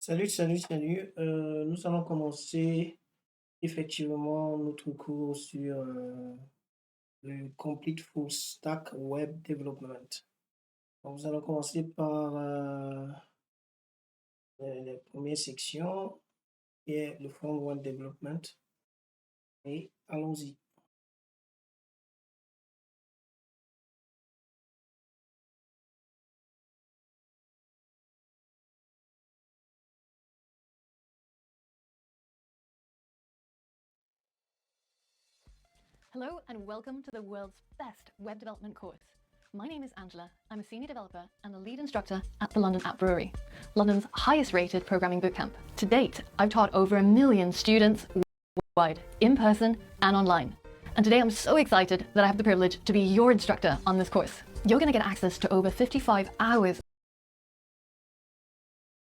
Salut, salut, salut. Nous allons commencer effectivement notre cours sur le Complete Full Stack Web Development. Donc, nous allons commencer par la première section qui est le Front Web Development. Et allons-y. Hello and welcome to the world's best web development course. My name is Angela. I'm a senior developer and the lead instructor at the London App Brewery, London's highest rated programming bootcamp. To date, I've taught over 1 million students worldwide, in person and online. And today I'm so excited that I have the privilege to be your instructor on this course. You're going to get access to over 55 hours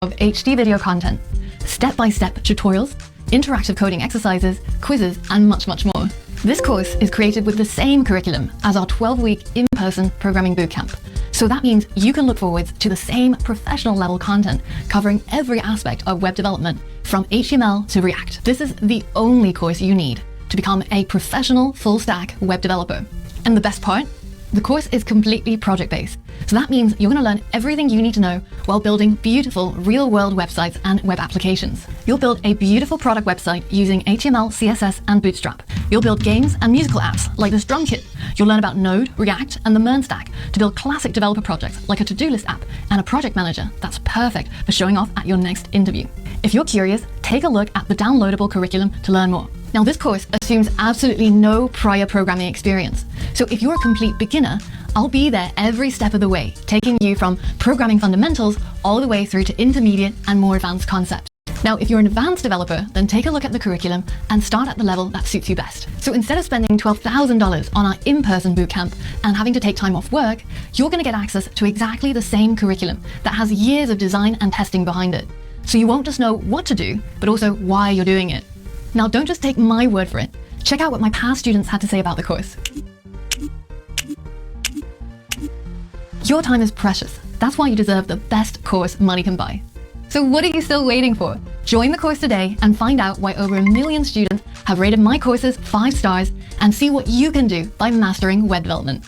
of HD video content, step-by-step tutorials, interactive coding exercises, quizzes, and much, much more. This course is created with the same curriculum as our 12-week in-person programming bootcamp. So that means you can look forward to the same professional level content covering every aspect of web development, from HTML to React. This is the only course you need to become a professional full-stack web developer. And the best part? The course is completely project-based, so that means you're going to learn everything you need to know while building beautiful real-world websites and web applications. You'll build a beautiful product website using HTML, CSS, and Bootstrap. You'll build games and musical apps like this drum kit. You'll learn about Node, React, and the MERN stack to build classic developer projects like a to-do list app and a project manager that's perfect for showing off at your next interview. If you're curious, take a look at the downloadable curriculum to learn more. Now, this course assumes absolutely no prior programming experience. So if you're a complete beginner, I'll be there every step of the way, taking you from programming fundamentals all the way through to intermediate and more advanced concepts. Now, if you're an advanced developer, then take a look at the curriculum and start at the level that suits you best. So instead of spending $12,000 on our in-person bootcamp and having to take time off work, you're going to get access to exactly the same curriculum that has years of design and testing behind it. So you won't just know what to do, but also why you're doing it. Now, don't just take my word for it. Check out what my past students had to say about the course. Your time is precious. That's why you deserve the best course money can buy. So what are you still waiting for? Join the course today and find out why over 1 million students have rated my courses 5 stars and see what you can do by mastering web development.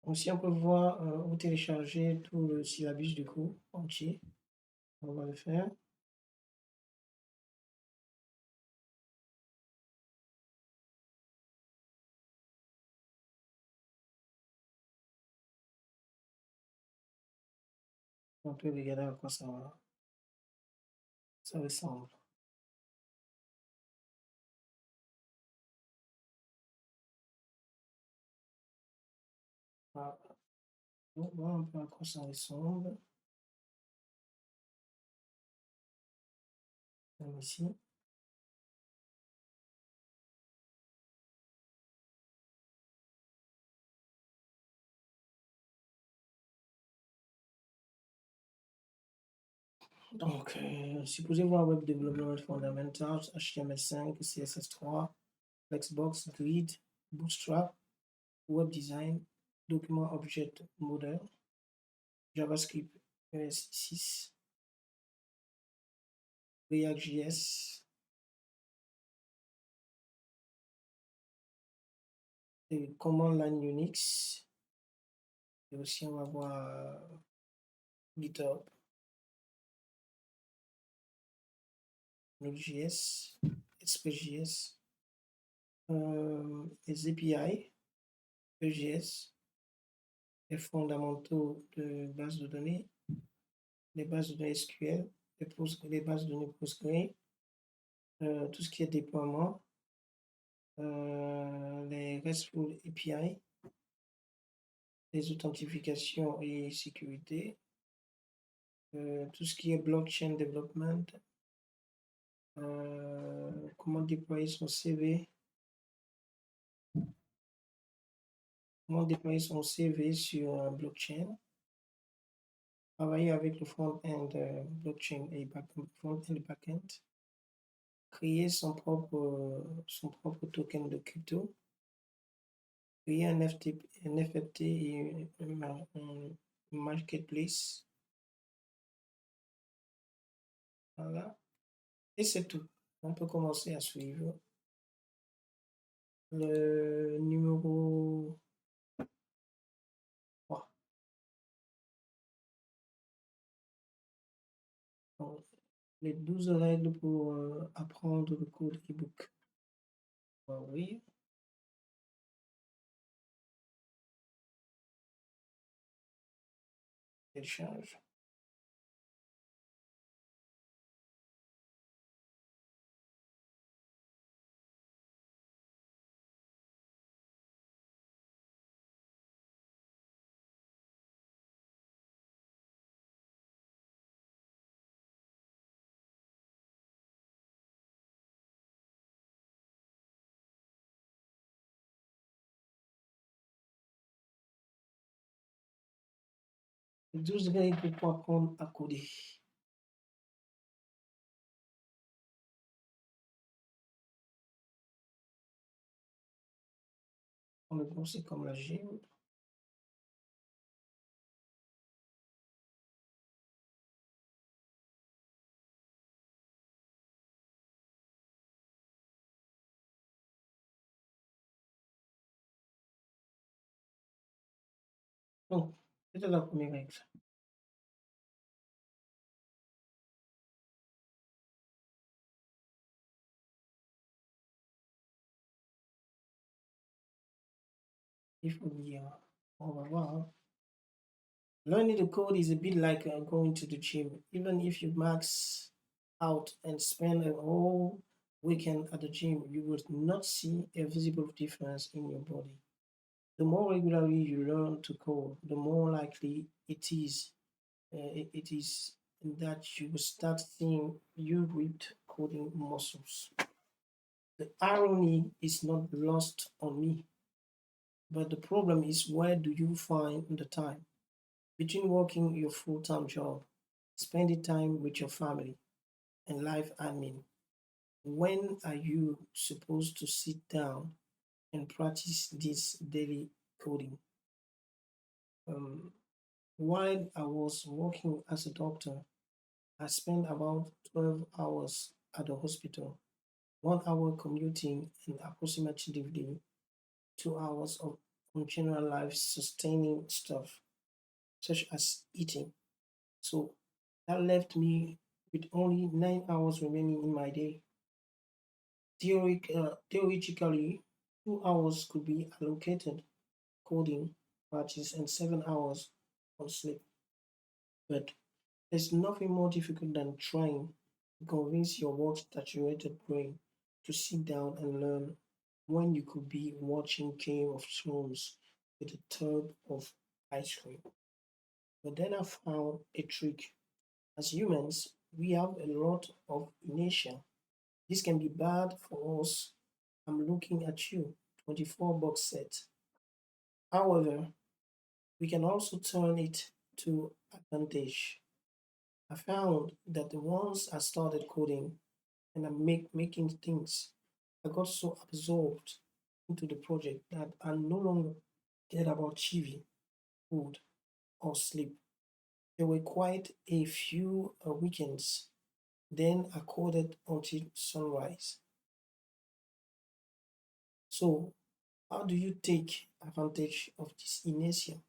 Aussi, on peut voir ou télécharger tout le syllabus du cours entier. On va le faire. On peut regarder à quoi ça ressemble. Voilà. Donc, voilà un peu à quoi ça ressemble. Comme ici. Donc, supposez-voir Web Development Fundamentals, HTML5, CSS3, Flexbox, Grid, Bootstrap, Web Design, Document Object Model, JavaScript ES6, React.js, et Command Line Unix, et aussi on va voir GitHub, Node.js, Express.js, les API, EJS, les fondamentaux de base de données, les bases de données SQL, les bases de données Postgre, tout ce qui est déploiement, les RESTful API, les authentifications et sécurité, tout ce qui est blockchain development, comment déployer son CV, comment déployer son CV sur un blockchain, travailler avec le front-end blockchain et front-end back-end, créer son propre token de crypto, créer un NFT et un marketplace. Voilà. Et c'est tout. On peut commencer à suivre. Le numéro 3. Donc, les 12 règles pour apprendre le code ebook. On va ouvrir. Télécharge. Les 12 règles pour apprendre à coder. On le conseille comme la gym. Donc, c'était la première règle. Il faut dire, on va voir. Hein. Learning the code is a bit like going to the gym. Even if you max out and spend a whole weekend at the gym, you would not see a visible difference in your body. The more regularly you learn to code, the more likely it is that you will start seeing you ripped coding muscles. The irony is not lost on me, but the problem is where do you find the time between working your full-time job, spending time with your family, and life admin? When are you supposed to sit down and practice this daily coding? Um, while I was working as a doctor, I spent about 12 hours at the hospital, 1 hour commuting, and approximately 2 hours on general life sustaining stuff, such as eating. So that left me with only 9 hours remaining in my day. Theoretically, 2 hours could be allocated coding practice and 7 hours on sleep. But there's nothing more difficult than trying to convince your work-saturated brain to sit down and learn when you could be watching Game of Thrones with a tub of ice cream. But then I found a trick. As humans, we have a lot of inertia. This can be bad for us. I'm looking at you, 24 box set. However, we can also turn it to advantage. I found that once I started coding and making things, I got so absorbed into the project that I no longer cared about TV, food, or sleep. There were quite a few weekends. Then I coded until sunrise. So, how do you take advantage of this inertia?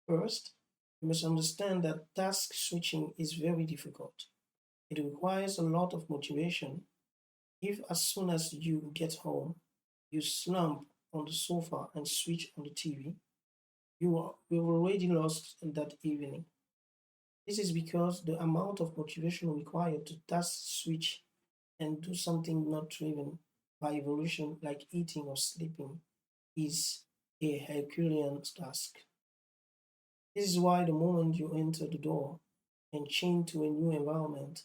First, you must understand that task switching is very difficult. It requires a lot of motivation. If as soon as you get home, you slump on the sofa and switch on the TV, you've already lost that evening. This is because the amount of motivation required to task switch and do something not driven by evolution like eating or sleeping is a Herculean task. This is why the moment you enter the door and change to a new environment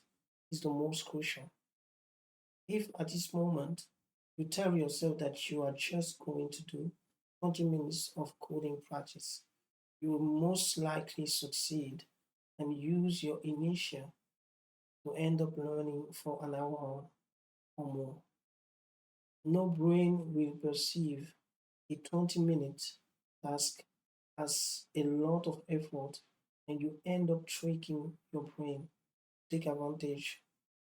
is the most crucial. If at this moment you tell yourself that you are just going to do 20 minutes of coding practice, you will most likely succeed and use your inertia to end up learning for an hour or more. No brain will perceive a 20-minute task as a lot of effort, and you end up tricking your brain to take advantage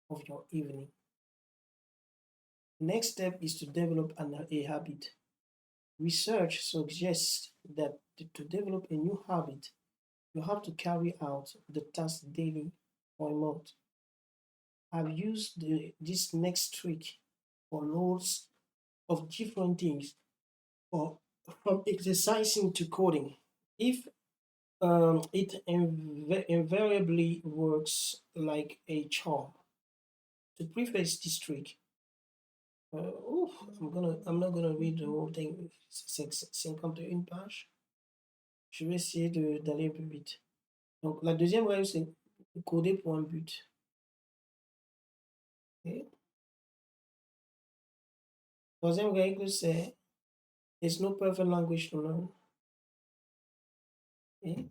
of your evening. Next step is to develop a habit. Research suggests that to develop a new habit, you have to carry out the task daily for a month. I've used this next trick for loads of different things, from exercising to coding. If it invariably works like a charm. To preface this trick, I'm not gonna read the whole thing. C'est 51 pages. Je vais essayer d'aller un peu vite. Donc, la deuxième règle, c'est coder pour un but. Okay. Troisième règle, c'est there's no perfect language to learn. Okay.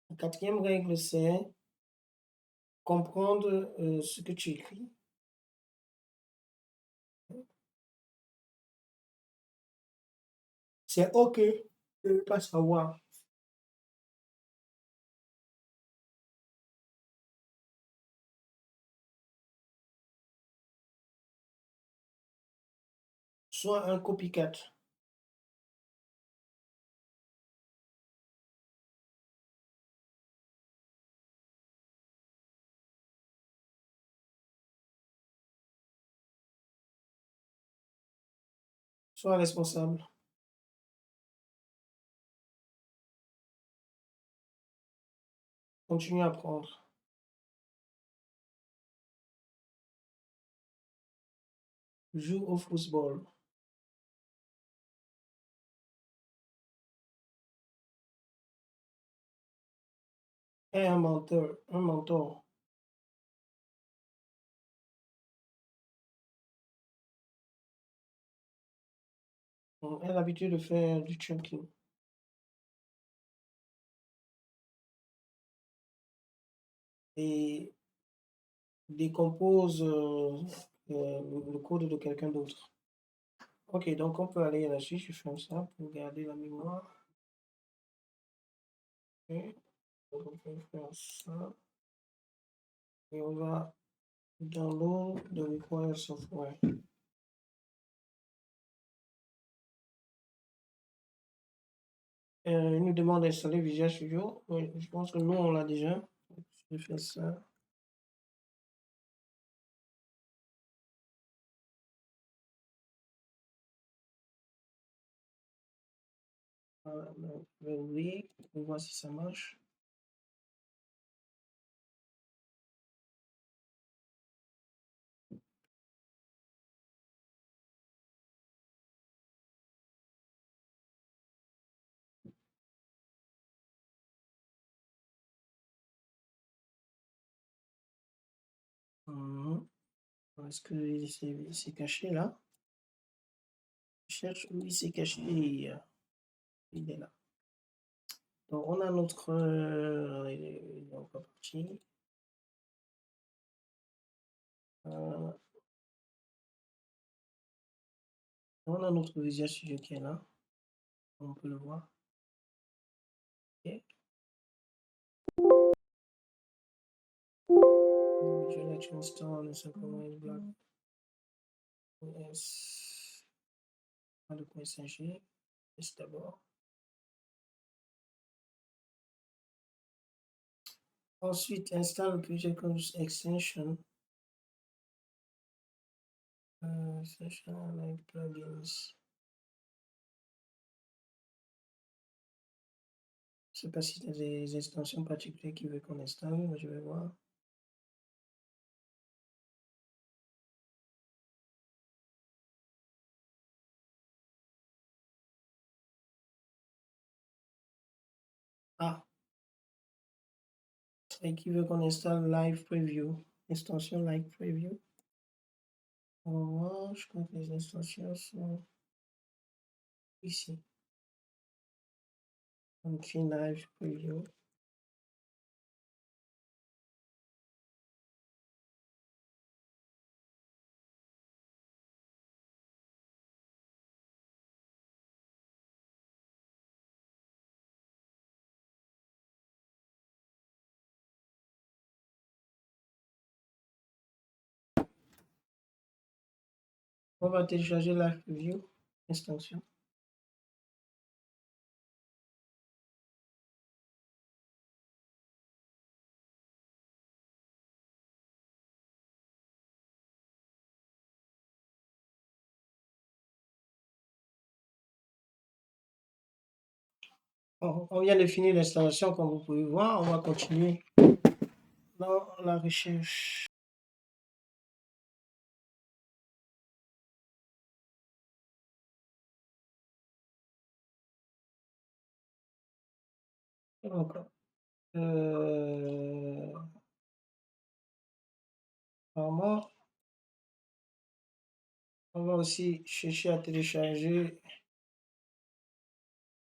La quatrième règle, c'est comprendre ce que tu écris. C'est OK de ne pas savoir. Sois un copycat. Sois responsable. Continue à apprendre. Joue au football. Aie un mentor. Un mentor. Aie l'habitude de faire du chunking. Et décompose le code de quelqu'un d'autre. Ok, donc on peut aller là-dessus, je fais ça pour garder la mémoire. Ok, donc on peut faire ça. Et on va download the required software. Il nous demande d'installer Visual Studio. Oui, je pense que nous, on l'a déjà. Je fais ça. Oui, on voit si ça marche. Est-ce que c'est caché là? Je cherche où il s'est caché. Il est là. Donc on a notre il est encore parti. On a notre Visual Studio qui est là. On peut le voir. Ok. Je vais let you install a synchronized block. OS. Pas de quoi il s'agit. Test d'abord. Ensuite, installe Project Extension. Extension like plugins. Je sais pas si tu as des extensions particulières qui veut qu'on installe, mais je vais voir. Ah, et qui veut qu'on installe Live Preview, extension Live Preview. On va voir, je crois que les extensions sont ici. Donc, Live Preview. On va télécharger Live Preview, extension. Bon, on vient de finir l'installation, comme vous pouvez voir. On va continuer dans la recherche. Donc, vraiment, on va aussi chercher à télécharger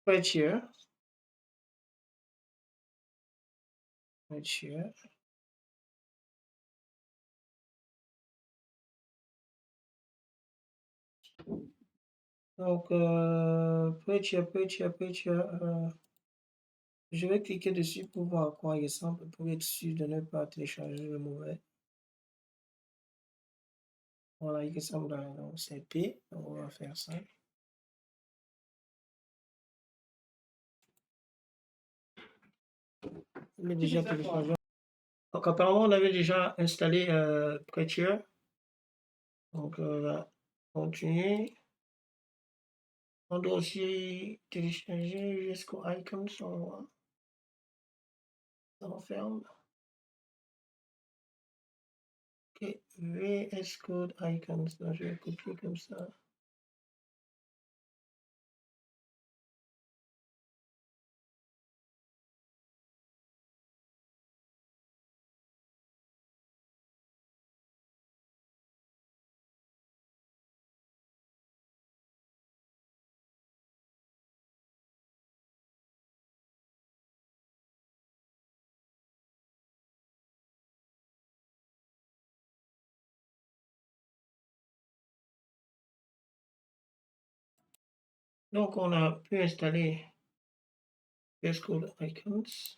Prettier. Donc, Prettier, je vais cliquer dessus pour voir à quoi il ressemble, pour être sûr de ne pas télécharger le mauvais. Voilà, il ressemble à un CP, donc on va faire ça. Il est déjà téléchargé. Donc, apparemment, on avait déjà installé Prettier. Donc, on va continuer. On doit aussi télécharger jusqu'au icon, ça ferme. Ok, VS Code icons, donc je vais copier comme ça. Donc, on a pu installer VS Code icons.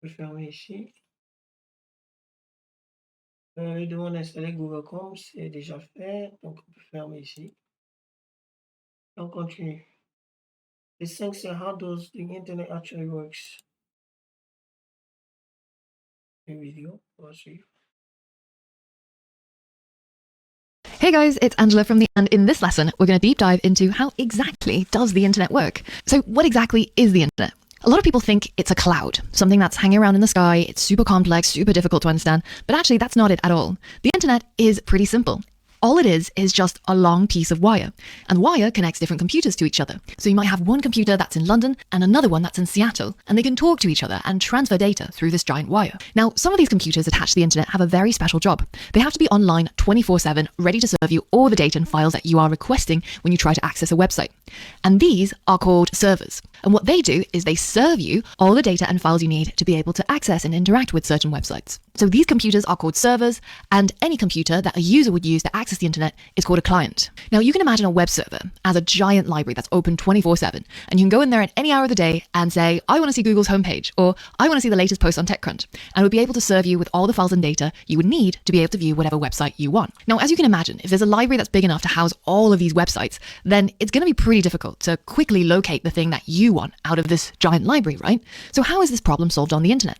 Je vais fermer ici. Il demande d'installer Google Chrome, c'est déjà fait, donc on peut fermer ici. On continue. The thing is, how does the internet actually works? Une vidéo, on va suivre. Hey guys, it's Angela from and in this lesson, we're going to deep dive into how exactly does the internet work. So what exactly is the internet? A lot of people think it's a cloud, something that's hanging around in the sky, it's super complex, super difficult to understand, but actually that's not it at all. The internet is pretty simple. All it is just a long piece of wire, and wire connects different computers to each other. So you might have one computer that's in London and another one that's in Seattle, and they can talk to each other and transfer data through this giant wire. Now, some of these computers attached to the internet have a very special job. They have to be online 24/7, ready to serve you all the data and files that you are requesting when you try to access a website. And these are called servers. And what they do is they serve you all the data and files you need to be able to access and interact with certain websites. So these computers are called servers, and any computer that a user would use to access the internet is called a client. Now, you can imagine a web server as a giant library that's open 24/7, and you can go in there at any hour of the day and say, I want to see Google's homepage, or I want to see the latest post on TechCrunch, and it would be able to serve you with all the files and data you would need to be able to view whatever website you want. Now, as you can imagine, if there's a library that's big enough to house all of these websites, then it's going to be pretty difficult to quickly locate the thing that you want out of this giant library, right? So how is this problem solved on the internet?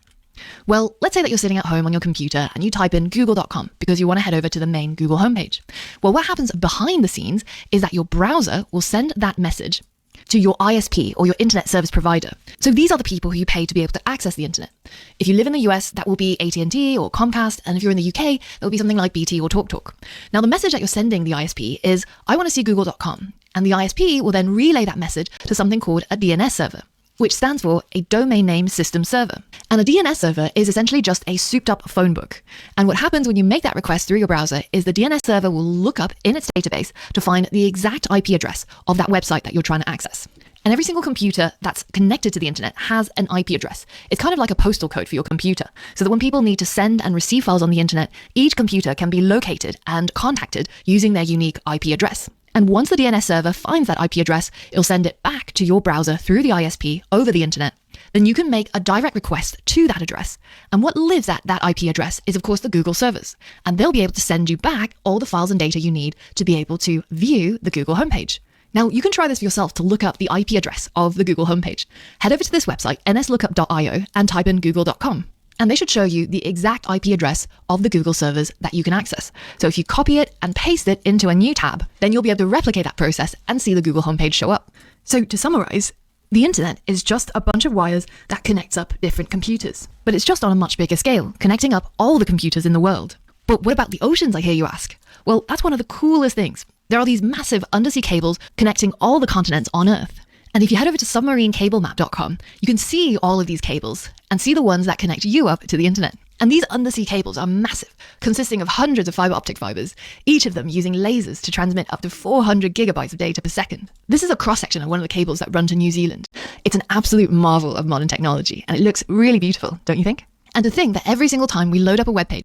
Well, let's say that you're sitting at home on your computer and you type in google.com because you want to head over to the main Google homepage. Well, what happens behind the scenes is that your browser will send that message to your ISP or your internet service provider. So these are the people who you pay to be able to access the internet. If you live in the US, that will be AT&T or Comcast, and if you're in the UK, that will be something like BT or TalkTalk. Now, the message that you're sending the ISP is, I want to see google.com, and the ISP will then relay that message to something called a DNS server, which stands for a domain name system server. And a DNS server is essentially just a souped up phone book. And what happens when you make that request through your browser is the DNS server will look up in its database to find the exact IP address of that website that you're trying to access. And every single computer that's connected to the internet has an IP address. It's kind of like a postal code for your computer, so that when people need to send and receive files on the internet, each computer can be located and contacted using their unique IP address. And once the DNS server finds that IP address, it'll send it back to your browser through the ISP over the internet. Then you can make a direct request to that address. And what lives at that IP address is, of course, the Google servers. And they'll be able to send you back all the files and data you need to be able to view the Google homepage. Now, you can try this for yourself to look up the IP address of the Google homepage. Head over to this website, nslookup.io, and type in google.com. And they should show you the exact IP address of the Google servers that you can access. So if you copy it and paste it into a new tab, then you'll be able to replicate that process and see the Google homepage show up. So to summarize, the internet is just a bunch of wires that connects up different computers. But it's just on a much bigger scale, connecting up all the computers in the world. But what about the oceans, I hear you ask? Well, that's one of the coolest things. There are these massive undersea cables connecting all the continents on Earth. And if you head over to submarinecablemap.com, you can see all of these cables and see the ones that connect you up to the internet. And these undersea cables are massive, consisting of hundreds of fiber optic fibers, each of them using lasers to transmit up to 400 gigabytes of data per second. This is a cross-section of one of the cables that run to New Zealand. It's an absolute marvel of modern technology, and it looks really beautiful, don't you think? And to think that every single time we load up a web page,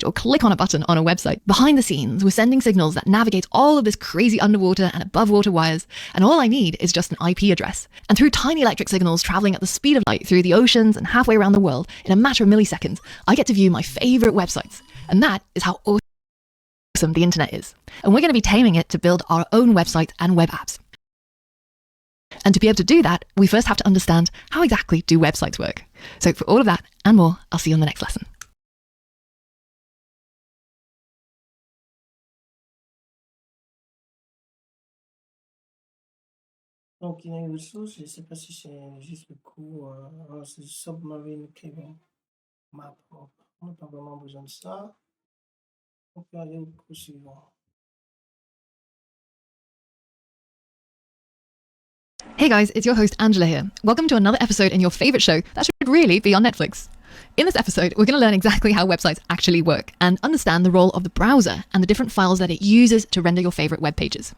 or click on a button on a website, behind the scenes, we're sending signals that navigate all of this crazy underwater and above water wires, and all I need is just an IP address. And through tiny electric signals traveling at the speed of light through the oceans and halfway around the world, in a matter of milliseconds, I get to view my favorite websites. And that is how awesome the internet is. And we're going to be taming it to build our own websites and web apps. And to be able to do that, we first have to understand how exactly do websites work. So for all of that and more, I'll see you on the next lesson. Donc, il y a une ressource, je ne sais pas si c'est juste le cours, c'est Submarine Cable Map. On n'a pas vraiment besoin de ça. On peut aller au cours suivant. Hey guys, it's your host Angela here. Welcome to another episode in your favorite show that should really be on Netflix. In this episode, we're going to learn exactly how websites actually work and understand the role of the browser and the different files that it uses to render your favorite web pages.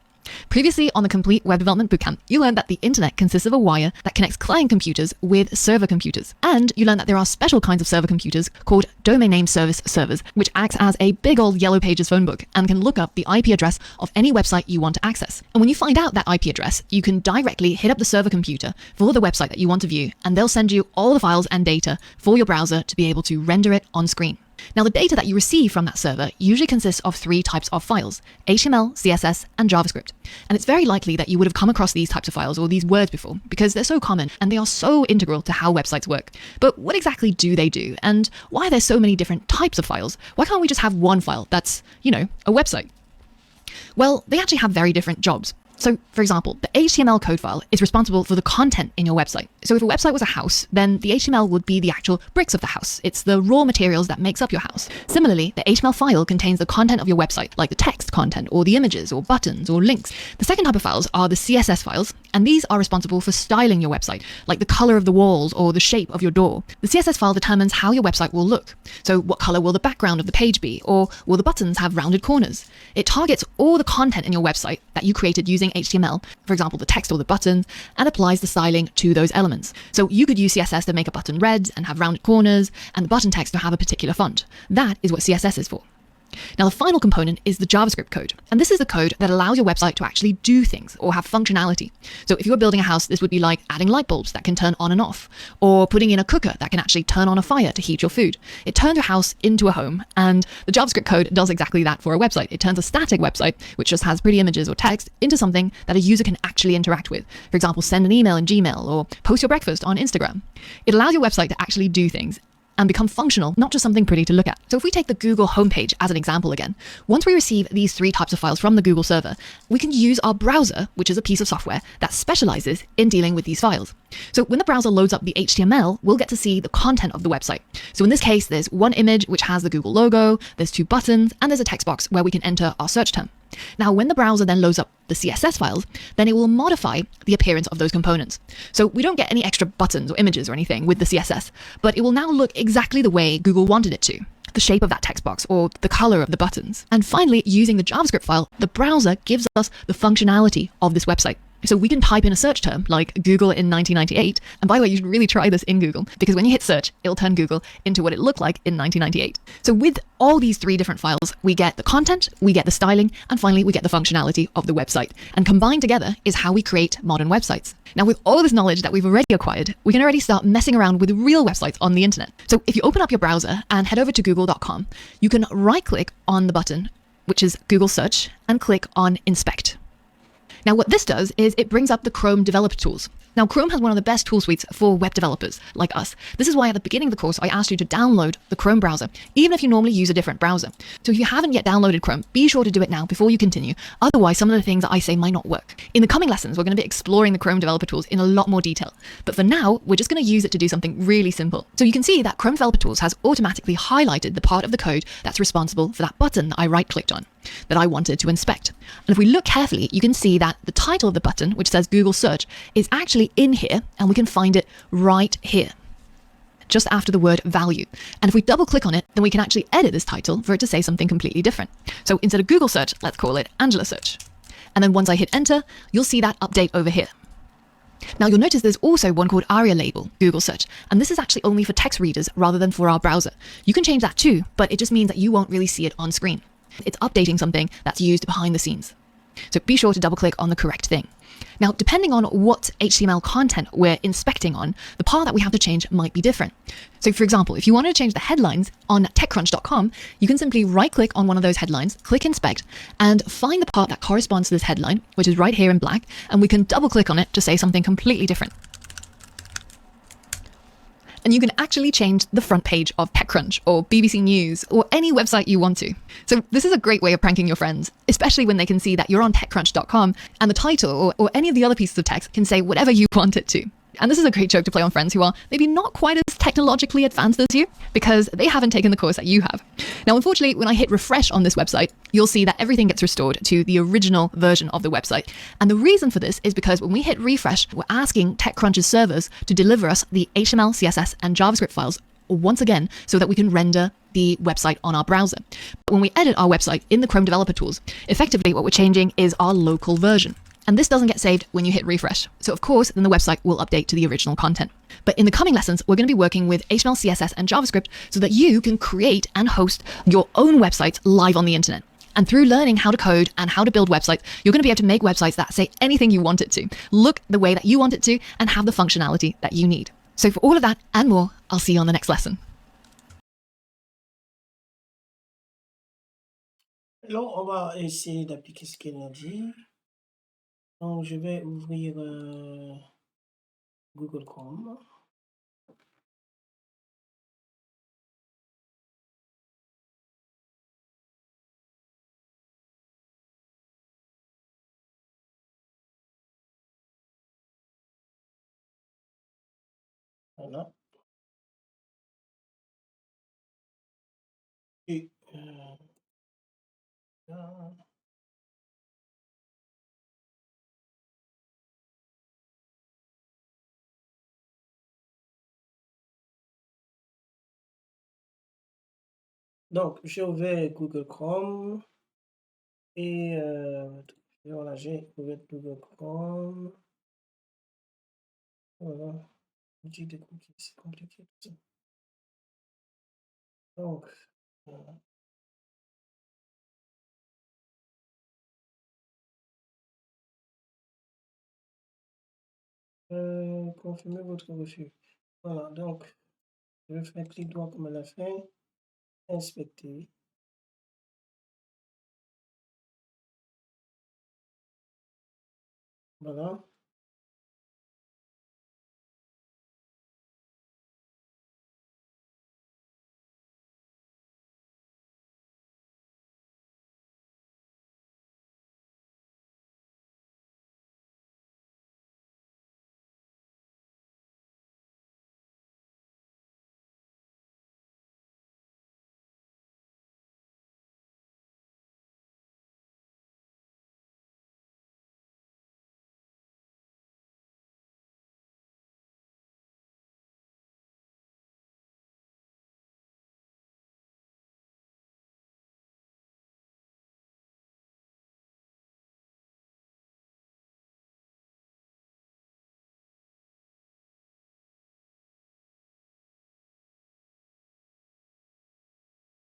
Previously on the Complete Web Development Bootcamp, you learned that the internet consists of a wire that connects client computers with server computers. And you learned that there are special kinds of server computers called domain name service servers, which acts as a big old Yellow Pages phone book and can look up the IP address of any website you want to access. And when you find out that IP address, you can directly hit up the server computer for the website that you want to view, and they'll send you all the files and data for your browser to be able to render it on screen. Now, the data that you receive from that server usually consists of three types of files: HTML, CSS, and JavaScript. And it's very likely that you would have come across these types of files or these words before because they're so common and they are so integral to how websites work. But what exactly do they do? And why are there so many different types of files? Why can't we just have one file that's, a website? Well, they actually have very different jobs. So, for example, the HTML code file is responsible for the content in your website. So if a website was a house, then the HTML would be the actual bricks of the house. It's the raw materials that makes up your house. Similarly, the HTML file contains the content of your website, like the text content or the images or buttons or links. The second type of files are the CSS files, and these are responsible for styling your website, like the color of the walls or the shape of your door. The CSS file determines how your website will look. So what color will the background of the page be, or will the buttons have rounded corners? It targets all the content in your website that you created using HTML, for example, the text or the buttons, and applies the styling to those elements. So you could use CSS to make a button red and have rounded corners, and the button text to have a particular font. That is what CSS is for. Now, the final component is the JavaScript code. And this is the code that allows your website to actually do things or have functionality. So if you were building a house, this would be like adding light bulbs that can turn on and off, or putting in a cooker that can actually turn on a fire to heat your food. It turns your house into a home, and the JavaScript code does exactly that for a website. It turns a static website, which just has pretty images or text, into something that a user can actually interact with. For example, send an email in Gmail or post your breakfast on Instagram. It allows your website to actually do things and become functional, not just something pretty to look at. So if we take the Google homepage as an example again, once we receive these three types of files from the Google server, we can use our browser, which is a piece of software that specializes in dealing with these files. So when the browser loads up the HTML, we'll get to see the content of the website. So in this case, there's one image which has the Google logo, there's two buttons, and there's a text box where we can enter our search term. Now, when the browser then loads up the CSS files, then it will modify the appearance of those components. So we don't get any extra buttons or images or anything with the CSS, but it will now look exactly the way Google wanted it to. The shape of that text box or the color of the buttons. And finally, using the JavaScript file, the browser gives us the functionality of this website. So we can type in a search term like Google in 1998. And by the way, you should really try this in Google, because when you hit search, it'll turn Google into what it looked like in 1998. So with all these three different files, we get the content, we get the styling, and finally we get the functionality of the website. And combined together is how we create modern websites. Now, with all this knowledge that we've already acquired, we can already start messing around with real websites on the internet. So if you open up your browser and head over to google.com, you can right-click on the button, which is Google Search, and click on Inspect. Now, what this does is it brings up the Chrome developer tools. Now, Chrome has one of the best tool suites for web developers like us. This is why at the beginning of the course, I asked you to download the Chrome browser, even if you normally use a different browser. So if you haven't yet downloaded Chrome, be sure to do it now before you continue. Otherwise, some of the things that I say might not work. In the coming lessons, we're going to be exploring the Chrome developer tools in a lot more detail. But for now, we're just going to use it to do something really simple. So you can see that Chrome developer tools has automatically highlighted the part of the code that's responsible for that button that I right-clicked on, that I wanted to inspect. And if we look carefully, you can see that the title of the button, which says Google Search, is actually in here, and we can find it right here, just after the word value. And if we double click on it, then we can actually edit this title for it to say something completely different. So instead of Google Search, let's call it Angela Search. And then once I hit enter, you'll see that update over here. Now you'll notice there's also one called ARIA label, Google Search, and this is actually only for text readers rather than for our browser. You can change that too, but it just means that you won't really see it on screen. It's updating something that's used behind the scenes. So be sure to double click on the correct thing. Now, depending on what HTML content we're inspecting on, the part that we have to change might be different. So for example, if you wanted to change the headlines on TechCrunch.com, you can simply right click on one of those headlines, click inspect, and find the part that corresponds to this headline, which is right here in black, and we can double click on it to say something completely different. And you can actually change the front page of TechCrunch or BBC News or any website you want to. So this is a great way of pranking your friends, especially when they can see that you're on TechCrunch.com and the title or any of the other pieces of text can say whatever you want it to. And this is a great joke to play on friends who are maybe not quite as technologically advanced as you, because they haven't taken the course that you have. Now, unfortunately, when I hit refresh on this website, you'll see that everything gets restored to the original version of the website. And the reason for this is because when we hit refresh, we're asking TechCrunch's servers to deliver us the HTML, CSS, and JavaScript files once again so that we can render the website on our browser. But when we edit our website in the Chrome developer tools, effectively what we're changing is our local version. And this doesn't get saved when you hit refresh. So of course, then the website will update to the original content. But in the coming lessons, we're going to be working with HTML, CSS, and JavaScript so that you can create and host your own websites live on the internet. And through learning how to code and how to build websites, you're going to be able to make websites that say anything you want it to, look the way that you want it to, and have the functionality that you need. So for all of that and more, I'll see you on the next lesson. Alors, on va essayer d'appliquer ce qu'elle a dit. Donc, je vais ouvrir Google Chrome. Voilà. Et là. Donc, j'ai ouvert Google Chrome et voilà, j'ai ouvert Google Chrome. Voilà, outil de cookies, c'est compliqué tout ça. Donc, voilà. Confirmez votre refus. Voilà, donc, je vais faire clic droit comme elle a fait, inspecter. Voilà.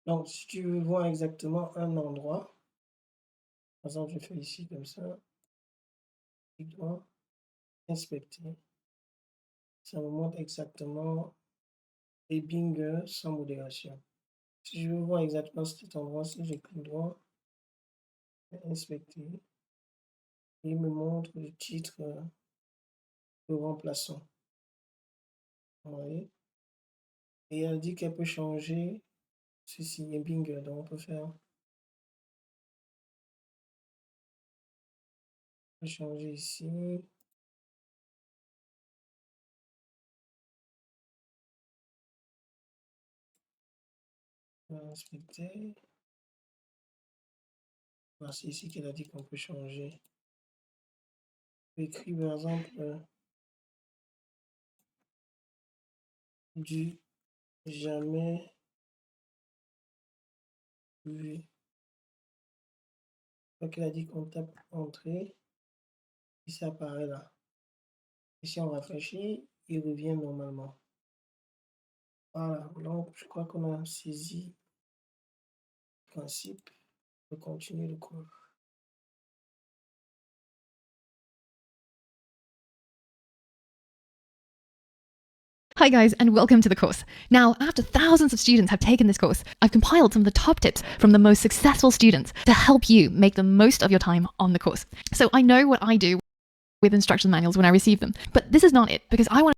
Donc, si tu veux voir exactement un endroit, par exemple, je fais ici comme ça, clic droit, inspecter. Ça me montre exactement les bingers sans modération. Si je veux voir exactement cet endroit-ci, je clique droit, inspecter. Il me montre le titre de remplaçant. Vous voyez? Et elle dit qu'elle peut changer ceci, un binger. Donc, on peut changer ici. On va inspecter. Voilà, c'est ici qu'elle a dit qu'on peut changer. Écrit par exemple du jamais vu. Donc, elle a dit qu'on tape entrée et ça apparaît là. Et si on rafraîchit, il revient normalement. Voilà, donc je crois qu'on a saisi le principe de continuer le cours. Hi guys, and welcome to the course. Now, after thousands of students have taken this course, I've compiled some of the top tips from the most successful students to help you make the most of your time on the course. So I know what I do with instruction manuals when I receive them, but this is not it, because I want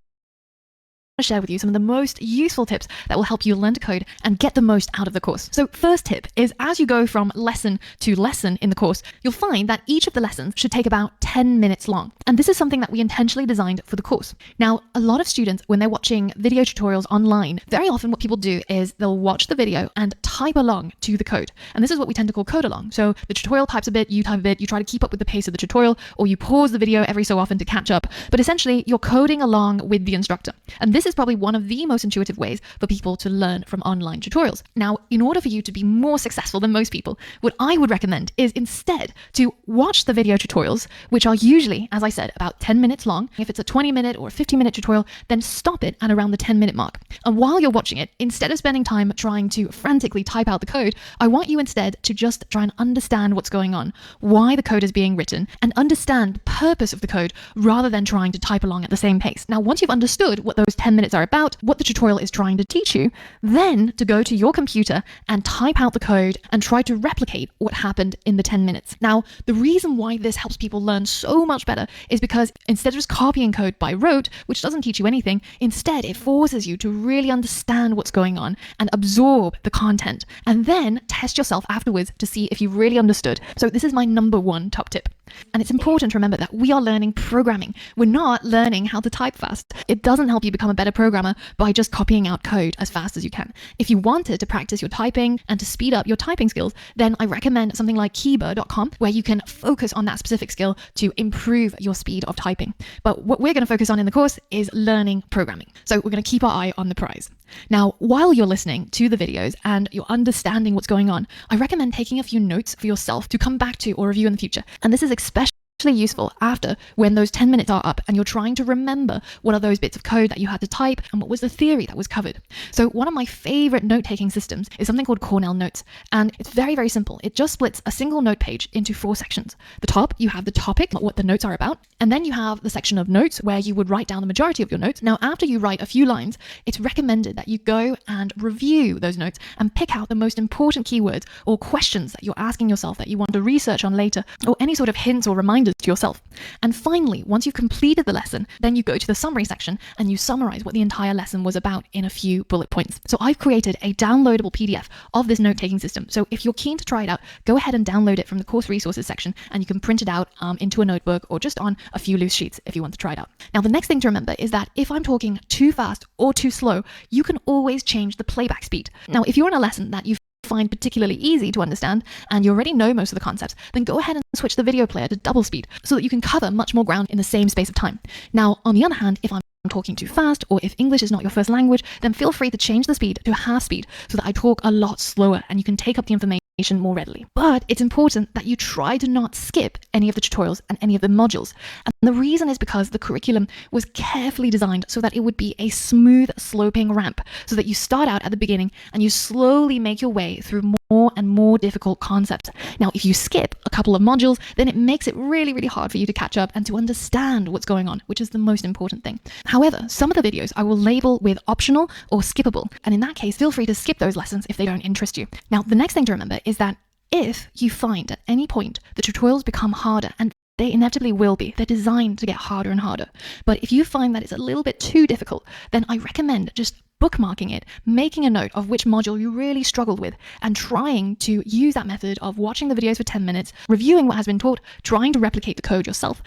to share with you some of the most useful tips that will help you learn to code and get the most out of the course. So first tip is, as you go from lesson to lesson in the course, you'll find that each of the lessons should take about 10 minutes long. And this is something that we intentionally designed for the course. Now, a lot of students, when they're watching video tutorials online, very often what people do is they'll watch the video and type along to the code. And this is what we tend to call code along. So the tutorial types a bit, you type a bit, you try to keep up with the pace of the tutorial, or you pause the video every so often to catch up. But essentially, you're coding along with the instructor. And this is probably one of the most intuitive ways for people to learn from online tutorials. Now, in order for you to be more successful than most people, what I would recommend is instead to watch the video tutorials, which are usually, as I said, about 10 minutes long. If it's a 20-minute or a 50-minute tutorial, then stop it at around the 10-minute mark. And while you're watching it, instead of spending time trying to frantically type out the code, I want you instead to just try and understand what's going on, why the code is being written, and understand the purpose of the code rather than trying to type along at the same pace. Now, once you've understood what those 10 minutes are about, what the tutorial is trying to teach you, then to go to your computer and type out the code and try to replicate what happened in the 10 minutes. Now, the reason why this helps people learn so much better is because instead of just copying code by rote, which doesn't teach you anything, instead it forces you to really understand what's going on and absorb the content, and then test yourself afterwards to see if you've really understood. So this is my number one top tip. And it's important to remember that we are learning programming. We're not learning how to type fast. It doesn't help you become a better programmer by just copying out code as fast as you can. If you wanted to practice your typing and to speed up your typing skills, then I recommend something like Keeper.com, where you can focus on that specific skill to improve your speed of typing. But what we're going to focus on in the course is learning programming. So we're going to keep our eye on the prize. Now, while you're listening to the videos and you're understanding what's going on, I recommend taking a few notes for yourself to come back to or review in the future. And this is especially useful after when those 10 minutes are up and you're trying to remember what are those bits of code that you had to type and what was the theory that was covered. So one of my favorite note-taking systems is something called Cornell Notes, and it's very, very simple. It just splits a single note page into 4 sections. The top, you have the topic, what the notes are about, and then you have the section of notes where you would write down the majority of your notes. Now, after you write a few lines, it's recommended that you go and review those notes and pick out the most important keywords or questions that you're asking yourself that you want to research on later, or any sort of hints or reminders to yourself. And finally, once you've completed the lesson, then you go to the summary section and you summarize what the entire lesson was about in a few bullet points. So I've created a downloadable PDF of this note-taking system. So if you're keen to try it out, go ahead and download it from the course resources section, and you can print it out into a notebook or just on a few loose sheets if you want to try it out. Now, the next thing to remember is that if I'm talking too fast or too slow, you can always change the playback speed. Now, if you're in a lesson that you find particularly easy to understand and you already know most of the concepts, then go ahead and switch the video player to double speed so that you can cover much more ground in the same space of time. Now, on the other hand, if I'm talking too fast or if English is not your first language, then feel free to change the speed to half speed so that I talk a lot slower and you can take up the information more readily. But it's important that you try to not skip any of the tutorials and any of the modules. And And the reason is because the curriculum was carefully designed so that it would be a smooth sloping ramp, so that you start out at the beginning and you slowly make your way through more and more difficult concepts. Now, if you skip a couple of modules, then it makes it really, really hard for you to catch up and to understand what's going on, which is the most important thing. However, some of the videos I will label with optional or skippable. And in that case, feel free to skip those lessons if they don't interest you. Now, the next thing to remember is that if you find at any point the tutorials become harder, and they inevitably will be. They're designed to get harder and harder. But if you find that it's a little bit too difficult, then I recommend just bookmarking it, making a note of which module you really struggled with, and trying to use that method of watching the videos for 10 minutes, reviewing what has been taught, trying to replicate the code yourself.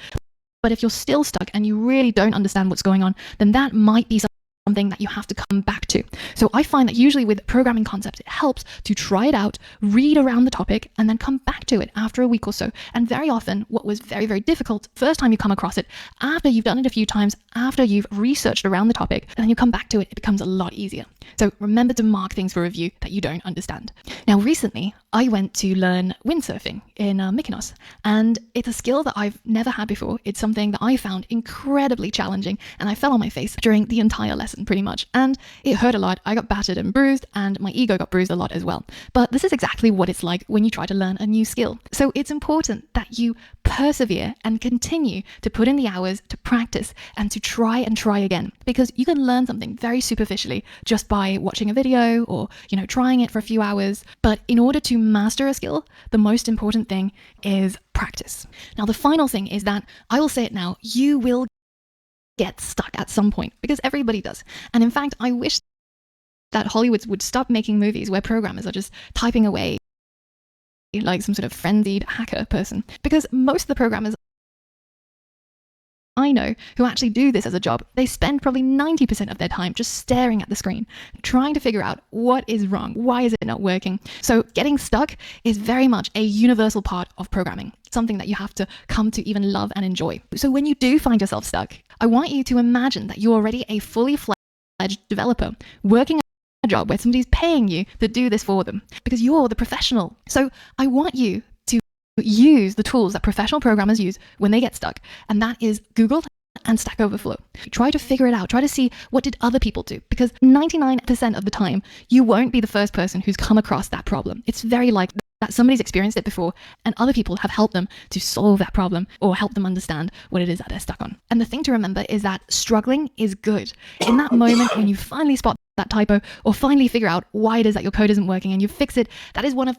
But if you're still stuck and you really don't understand what's going on, then that might be something that you have to come back to. So I find that usually with programming concepts, it helps to try it out, read around the topic, and then come back to it after a week or so. And very often, what was very, very difficult first time you come across it, after you've done it a few times, after you've researched around the topic, and then you come back to it, it becomes a lot easier. So remember to mark things for review that you don't understand. Now, recently, I went to learn windsurfing in Mykonos, and it's a skill that I've never had before. It's something that I found incredibly challenging, and I fell on my face during the entire lesson pretty much, and it hurt a lot. I got battered and bruised, and my ego got bruised a lot as well. But this is exactly what it's like when you try to learn a new skill. So it's important that you persevere and continue to put in the hours to practice and to try and try again, because you can learn something very superficially just by watching a video or, trying it for a few hours. But in order to master a skill, the most important thing is practice. Now, the final thing is that I will say it now, you will get stuck at some point, because everybody does. And in fact, I wish that Hollywood would stop making movies where programmers are just typing away like some sort of frenzied hacker person, because most of the programmers I know who actually do this as a job, they spend probably 90% of their time just staring at the screen, trying to figure out what is wrong, why is it not working. So getting stuck is very much a universal part of programming, something that you have to come to even love and enjoy. So when you do find yourself stuck, I want you to imagine that you're already a fully fledged developer working a job where somebody's paying you to do this for them, because you're the professional. So I want you to use the tools that professional programmers use when they get stuck, and that is Google and Stack Overflow. Try to figure it out. Try to see what did other people do, because 99% of the time you won't be the first person who's come across that problem. It's very likely that somebody's experienced it before and other people have helped them to solve that problem or help them understand what it is that they're stuck on. And the thing to remember is that struggling is good. In that moment when you finally spot that typo or finally figure out why it is that your code isn't working and you fix it, that is one of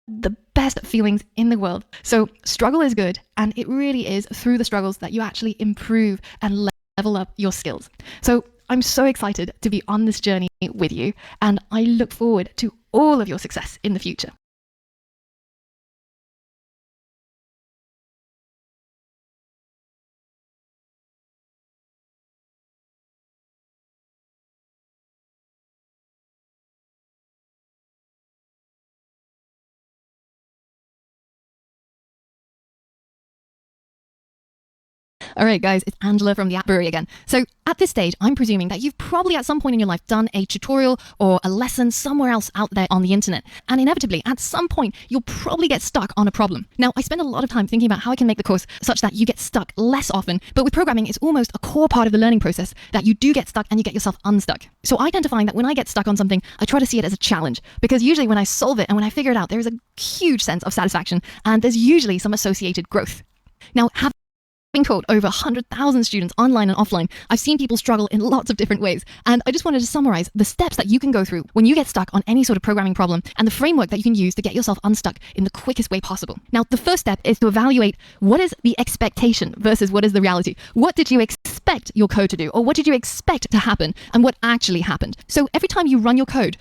the best feelings in the world. So struggle is good, and it really is through the struggles that you actually improve and level up your skills. So I'm so excited to be on this journey with you, and I look forward to all of your success in the future. All right, guys, it's Angela from the App Brewery again. So at this stage, I'm presuming that you've probably at some point in your life done a tutorial or a lesson somewhere else out there on the internet. And inevitably, at some point, you'll probably get stuck on a problem. Now, I spend a lot of time thinking about how I can make the course such that you get stuck less often. But with programming, it's almost a core part of the learning process that you do get stuck and you get yourself unstuck. So I tend to find that when I get stuck on something, I try to see it as a challenge, because usually when I solve it and when I figure it out, there is a huge sense of satisfaction and there's usually some associated growth. Now, having taught over 100,000 students online and offline, I've seen people struggle in lots of different ways. And I just wanted to summarize the steps that you can go through when you get stuck on any sort of programming problem and the framework that you can use to get yourself unstuck in the quickest way possible. Now, the first step is to evaluate what is the expectation versus what is the reality. What did you expect your code to do? Or what did you expect to happen? And what actually happened? So every time you run your code,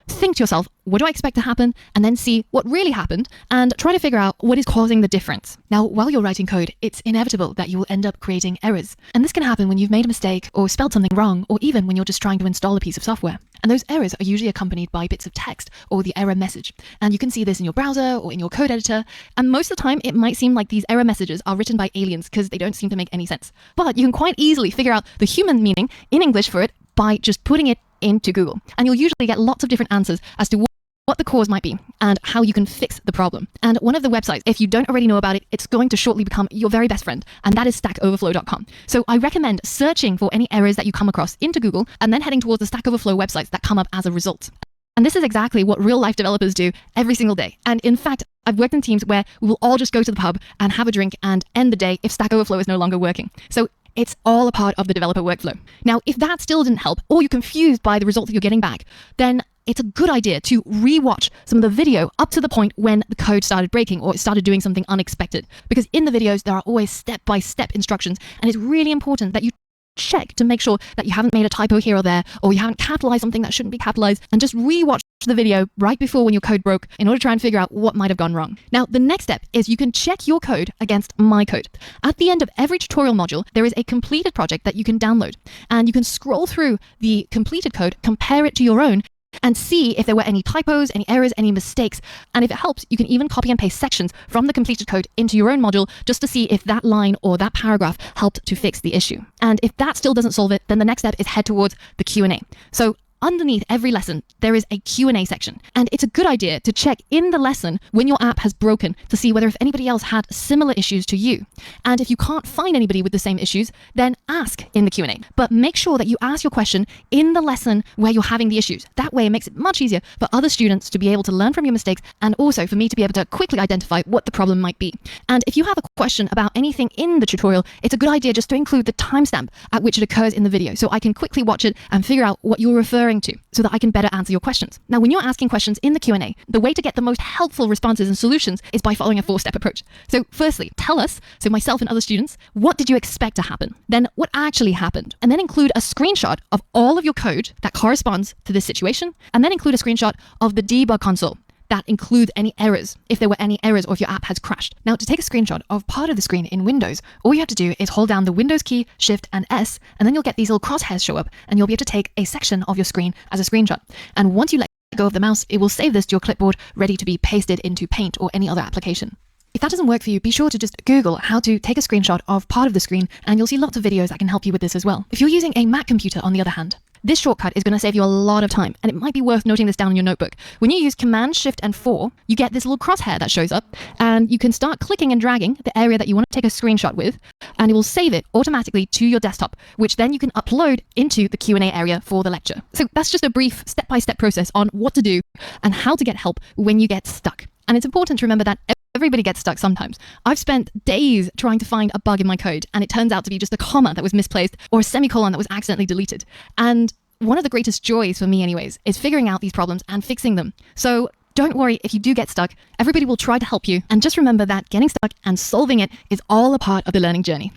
think to yourself, what do I expect to happen? And then see what really happened and try to figure out what is causing the difference. Now, while you're writing code, it's inevitable that you will end up creating errors. And this can happen when you've made a mistake or spelled something wrong, or even when you're just trying to install a piece of software. And those errors are usually accompanied by bits of text or the error message. And you can see this in your browser or in your code editor. And most of the time, it might seem like these error messages are written by aliens because they don't seem to make any sense. But you can quite easily figure out the human meaning in English for it by just putting it into Google. And you'll usually get lots of different answers as to what the cause might be and how you can fix the problem. And one of the websites, if you don't already know about it, it's going to shortly become your very best friend, and that is stackoverflow.com. So I recommend searching for any errors that you come across into Google and then heading towards the Stack Overflow websites that come up as a result. And this is exactly what real life developers do every single day. And in fact, I've worked in teams where we will all just go to the pub and have a drink and end the day if Stack Overflow is no longer working. So it's all a part of the developer workflow. Now, if that still didn't help, or you're confused by the results that you're getting back, then it's a good idea to rewatch some of the video up to the point when the code started breaking or it started doing something unexpected. Because in the videos, there are always step-by-step instructions, and it's really important that you check to make sure that you haven't made a typo here or there, or you haven't capitalized something that shouldn't be capitalized, and just rewatch the video right before when your code broke in order to try and figure out what might have gone wrong. Now, the next step is you can check your code against my code. At the end of every tutorial module, there is a completed project that you can download, and you can scroll through the completed code, compare it to your own, and see if there were any typos, any errors, any mistakes. And if it helps, you can even copy and paste sections from the completed code into your own module just to see if that line or that paragraph helped to fix the issue. And if that still doesn't solve it, then the next step is head towards the Q&A. So underneath every lesson, there is a Q&A section. And it's a good idea to check in the lesson when your app has broken to see whether if anybody else had similar issues to you. And if you can't find anybody with the same issues, then ask in the Q&A. But make sure that you ask your question in the lesson where you're having the issues. That way it makes it much easier for other students to be able to learn from your mistakes, and also for me to be able to quickly identify what the problem might be. And if you have a question about anything in the tutorial, it's a good idea just to include the timestamp at which it occurs in the video, so I can quickly watch it and figure out what you're referring to, so that I can better answer your questions. Now, when you're asking questions in the Q&A, the way to get the most helpful responses and solutions is by following a 4-step approach. So firstly, tell us, so myself and other students, what did you expect to happen? Then what actually happened? And then include a screenshot of all of your code that corresponds to this situation, and then include a screenshot of the debug console that includes any errors, if there were any errors or if your app has crashed. Now, to take a screenshot of part of the screen in Windows, all you have to do is hold down the Windows key, Shift and S, and then you'll get these little crosshairs show up, and you'll be able to take a section of your screen as a screenshot. And once you let go of the mouse, it will save this to your clipboard, ready to be pasted into Paint or any other application. If that doesn't work for you, be sure to just Google how to take a screenshot of part of the screen, and you'll see lots of videos that can help you with this as well. If you're using a Mac computer, on the other hand, this shortcut is going to save you a lot of time, and it might be worth noting this down in your notebook. When you use Command, Shift, and 4, you get this little crosshair that shows up, and you can start clicking and dragging the area that you want to take a screenshot with, and it will save it automatically to your desktop, which then you can upload into the Q&A area for the lecture. So that's just a brief step-by-step process on what to do and how to get help when you get stuck. And it's important to remember that everybody gets stuck sometimes. I've spent days trying to find a bug in my code, and it turns out to be just a comma that was misplaced or a semicolon that was accidentally deleted. And one of the greatest joys for me anyways is figuring out these problems and fixing them. So don't worry if you do get stuck. Everybody will try to help you. And just remember that getting stuck and solving it is all a part of the learning journey.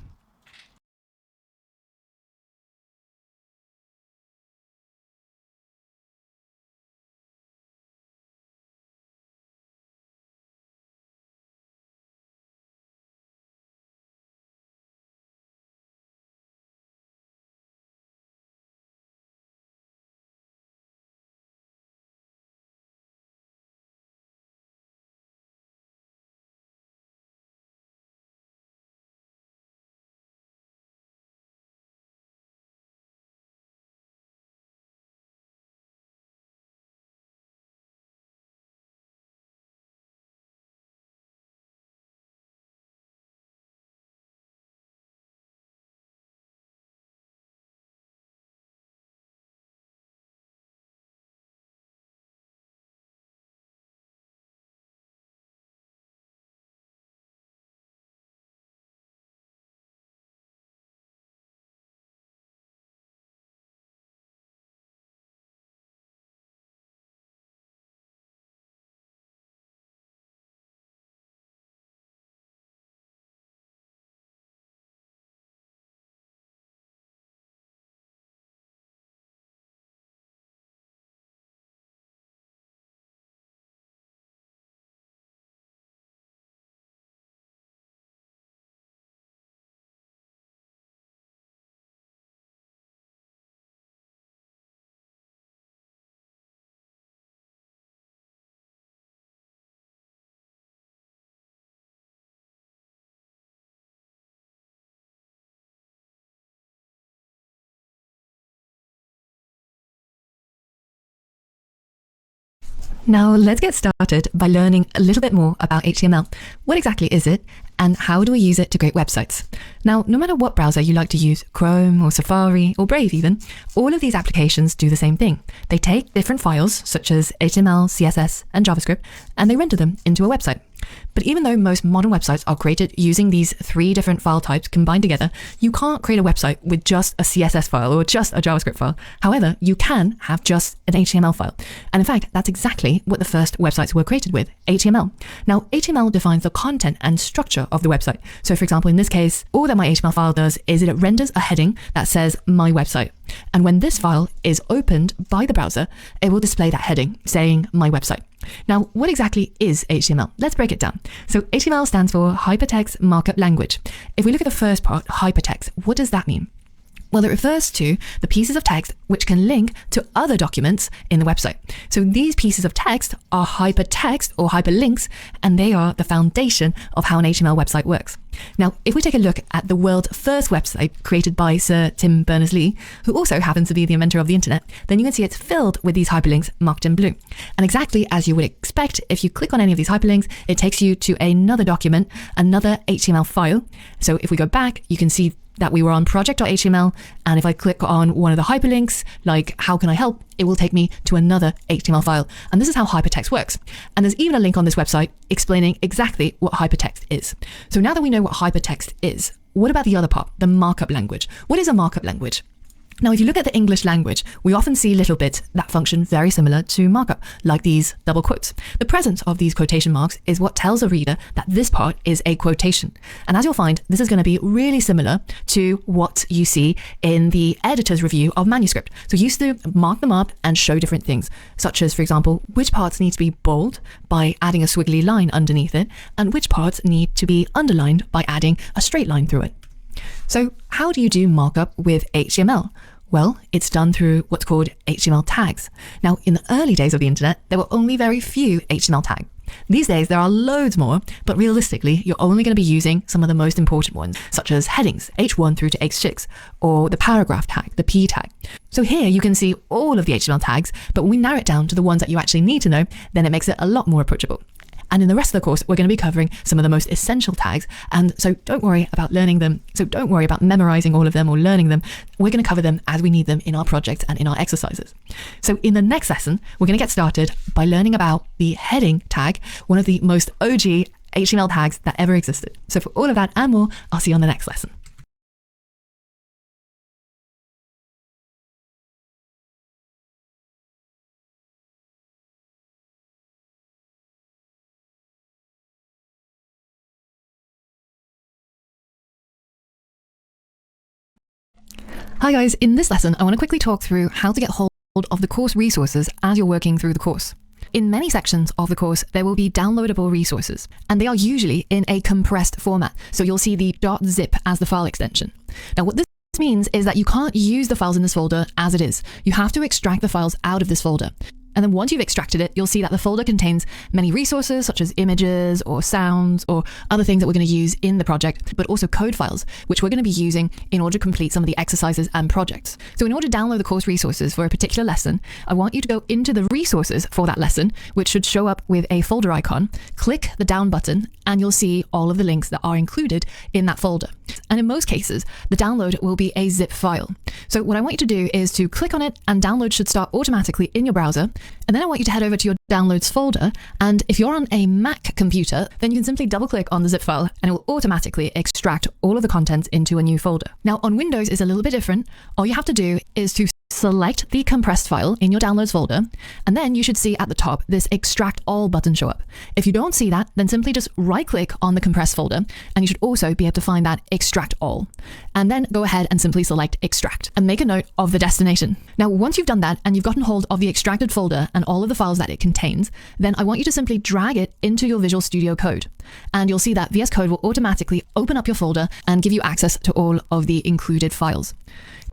Now let's get started by learning a little bit more about HTML. What exactly is it, and how do we use it to create websites? Now, no matter what browser you like to use, Chrome or Safari or Brave even, all of these applications do the same thing. They take different files such as HTML, CSS and JavaScript, and they render them into a website. But even though most modern websites are created using these 3 different file types combined together, you can't create a website with just a CSS file or just a JavaScript file. However, you can have just an HTML file. And in fact, that's exactly what the first websites were created with, HTML. Now, HTML defines the content and structure of the website. So for example, in this case, all that my HTML file does is it renders a heading that says my website. And when this file is opened by the browser, it will display that heading saying my website. Now, what exactly is HTML? Let's break it down. So HTML stands for Hypertext Markup Language. If we look at the first part, hypertext, what does that mean? Well, it refers to the pieces of text which can link to other documents in the website. So these pieces of text are hypertext or hyperlinks, and they are the foundation of how an HTML website works. Now, if we take a look at the world's first website created by Sir Tim Berners-Lee, who also happens to be the inventor of the internet, then you can see it's filled with these hyperlinks marked in blue. And exactly as you would expect, if you click on any of these hyperlinks, it takes you to another document, another HTML file. So if we go back, you can see that we were on project.html, and if I click on one of the hyperlinks, like how can I help, it will take me to another HTML file. And this is how hypertext works. And there's even a link on this website explaining exactly what hypertext is. So now that we know what hypertext is, what about the other part, the markup language? What is a markup language? Now, if you look at the English language, we often see little bits that function very similar to markup, like these double quotes. The presence of these quotation marks is what tells a reader that this part is a quotation. And as you'll find, this is going to be really similar to what you see in the editor's review of manuscript. So you used to mark them up and show different things, such as, for example, which parts need to be bold by adding a squiggly line underneath it, and which parts need to be underlined by adding a straight line through it. So how do you do markup with HTML? Well, it's done through what's called HTML tags. Now, in the early days of the internet, there were only very few HTML tags. These days, there are loads more, but realistically, you're only going to be using some of the most important ones, such as headings, H1 through to H6, or the paragraph tag, the P tag. So here you can see all of the HTML tags, but when we narrow it down to the ones that you actually need to know, then it makes it a lot more approachable. And in the rest of the course, we're going to be covering some of the most essential tags. And so don't worry about learning them. So don't worry about memorizing all of them or learning them. We're going to cover them as we need them in our projects and in our exercises. So in the next lesson, we're going to get started by learning about the heading tag, one of the most OG HTML tags that ever existed. So for all of that and more, I'll see you on the next lesson. Hi guys, in this lesson, I want to quickly talk through how to get hold of the course resources as you're working through the course. In many sections of the course, there will be downloadable resources, and they are usually in a compressed format. So you'll see the .zip as the file extension. Now, what this means is that you can't use the files in this folder as it is. You have to extract the files out of this folder. And then once you've extracted it, you'll see that the folder contains many resources such as images or sounds or other things that we're going to use in the project, but also code files, which we're going to be using in order to complete some of the exercises and projects. So in order to download the course resources for a particular lesson, I want you to go into the resources for that lesson, which should show up with a folder icon, click the down button, and you'll see all of the links that are included in that folder. And in most cases, the download will be a zip file. So what I want you to do is to click on it, and download should start automatically in your browser. And then I want you to head over to your downloads folder. And if you're on a Mac computer, then you can simply double click on the zip file and it will automatically extract all of the contents into a new folder. Now on Windows it's a little bit different. All you have to do is to select the compressed file in your downloads folder, and then you should see at the top this extract all button show up. If you don't see that, then simply just right click on the compressed folder, and you should also be able to find that extract all. And then go ahead and simply select extract and make a note of the destination. Now, once you've done that and you've gotten hold of the extracted folder and all of the files that it contains, then I want you to simply drag it into your Visual Studio Code. And you'll see that VS Code will automatically open up your folder and give you access to all of the included files.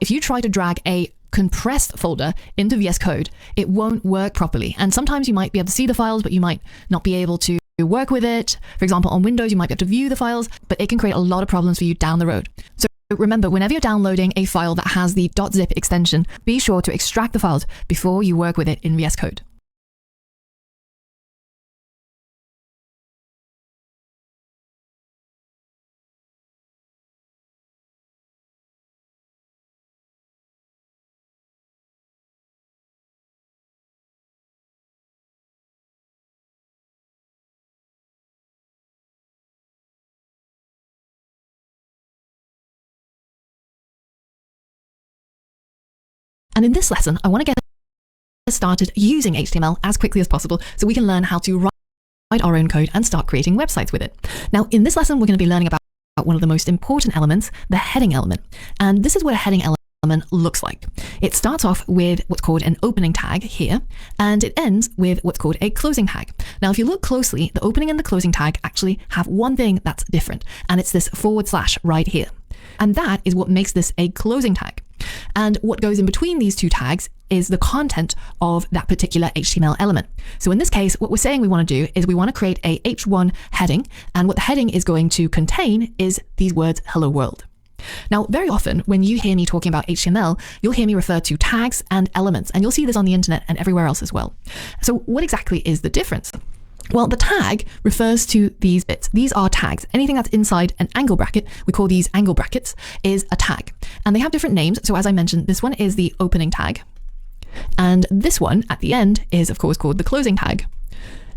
If you try to drag a compressed folder into VS Code, it won't work properly. And sometimes you might be able to see the files, but you might not be able to work with it. For example, on Windows, you might be able to view the files, but it can create a lot of problems for you down the road. So remember, whenever you're downloading a file that has the .zip extension, be sure to extract the files before you work with it in VS Code. And in this lesson, I want to get started using HTML as quickly as possible so we can learn how to write our own code and start creating websites with it. Now, in this lesson, we're going to be learning about one of the most important elements, the heading element. And this is what a heading element looks like. It starts off with what's called an opening tag here, and it ends with what's called a closing tag. Now, if you look closely, the opening and the closing tag actually have one thing that's different, and it's this / right here. And that is what makes this a closing tag. And what goes in between these two tags is the content of that particular HTML element. So in this case, what we're saying we want to do is we want to create a H1 heading, and what the heading is going to contain is these words, hello world. Now, very often when you hear me talking about HTML, you'll hear me refer to tags and elements, and you'll see this on the internet and everywhere else as well. So what exactly is the difference? Well, the tag refers to these bits. These are tags. Anything that's inside an angle bracket, we call these angle brackets, is a tag. And they have different names. So as I mentioned, this one is the opening tag. And this one at the end is, of course, called the closing tag.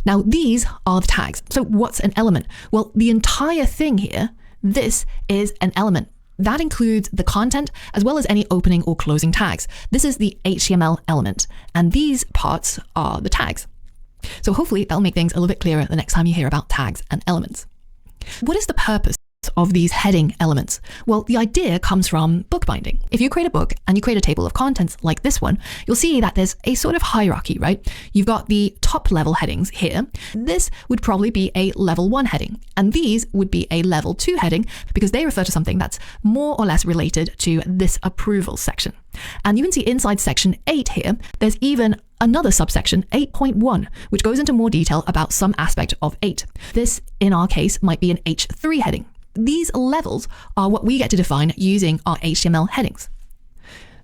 Now, these are the tags. So what's an element? Well, the entire thing here, this is an element. That includes the content as well as any opening or closing tags. This is the HTML element. And these parts are the tags. So hopefully that'll make things a little bit clearer the next time you hear about tags and elements. What is the purpose of these heading elements? Well, the idea comes from bookbinding. If you create a book and you create a table of contents like this one, you'll see that there's a sort of hierarchy, right? You've got the top level headings here. This would probably be a level 1 heading, and these would be a level 2 heading because they refer to something that's more or less related to this approval section. And you can see inside section 8 here, there's even another subsection, 8.1, which goes into more detail about some aspect of 8. This, in our case, might be an H3 heading. These levels are what we get to define using our HTML headings.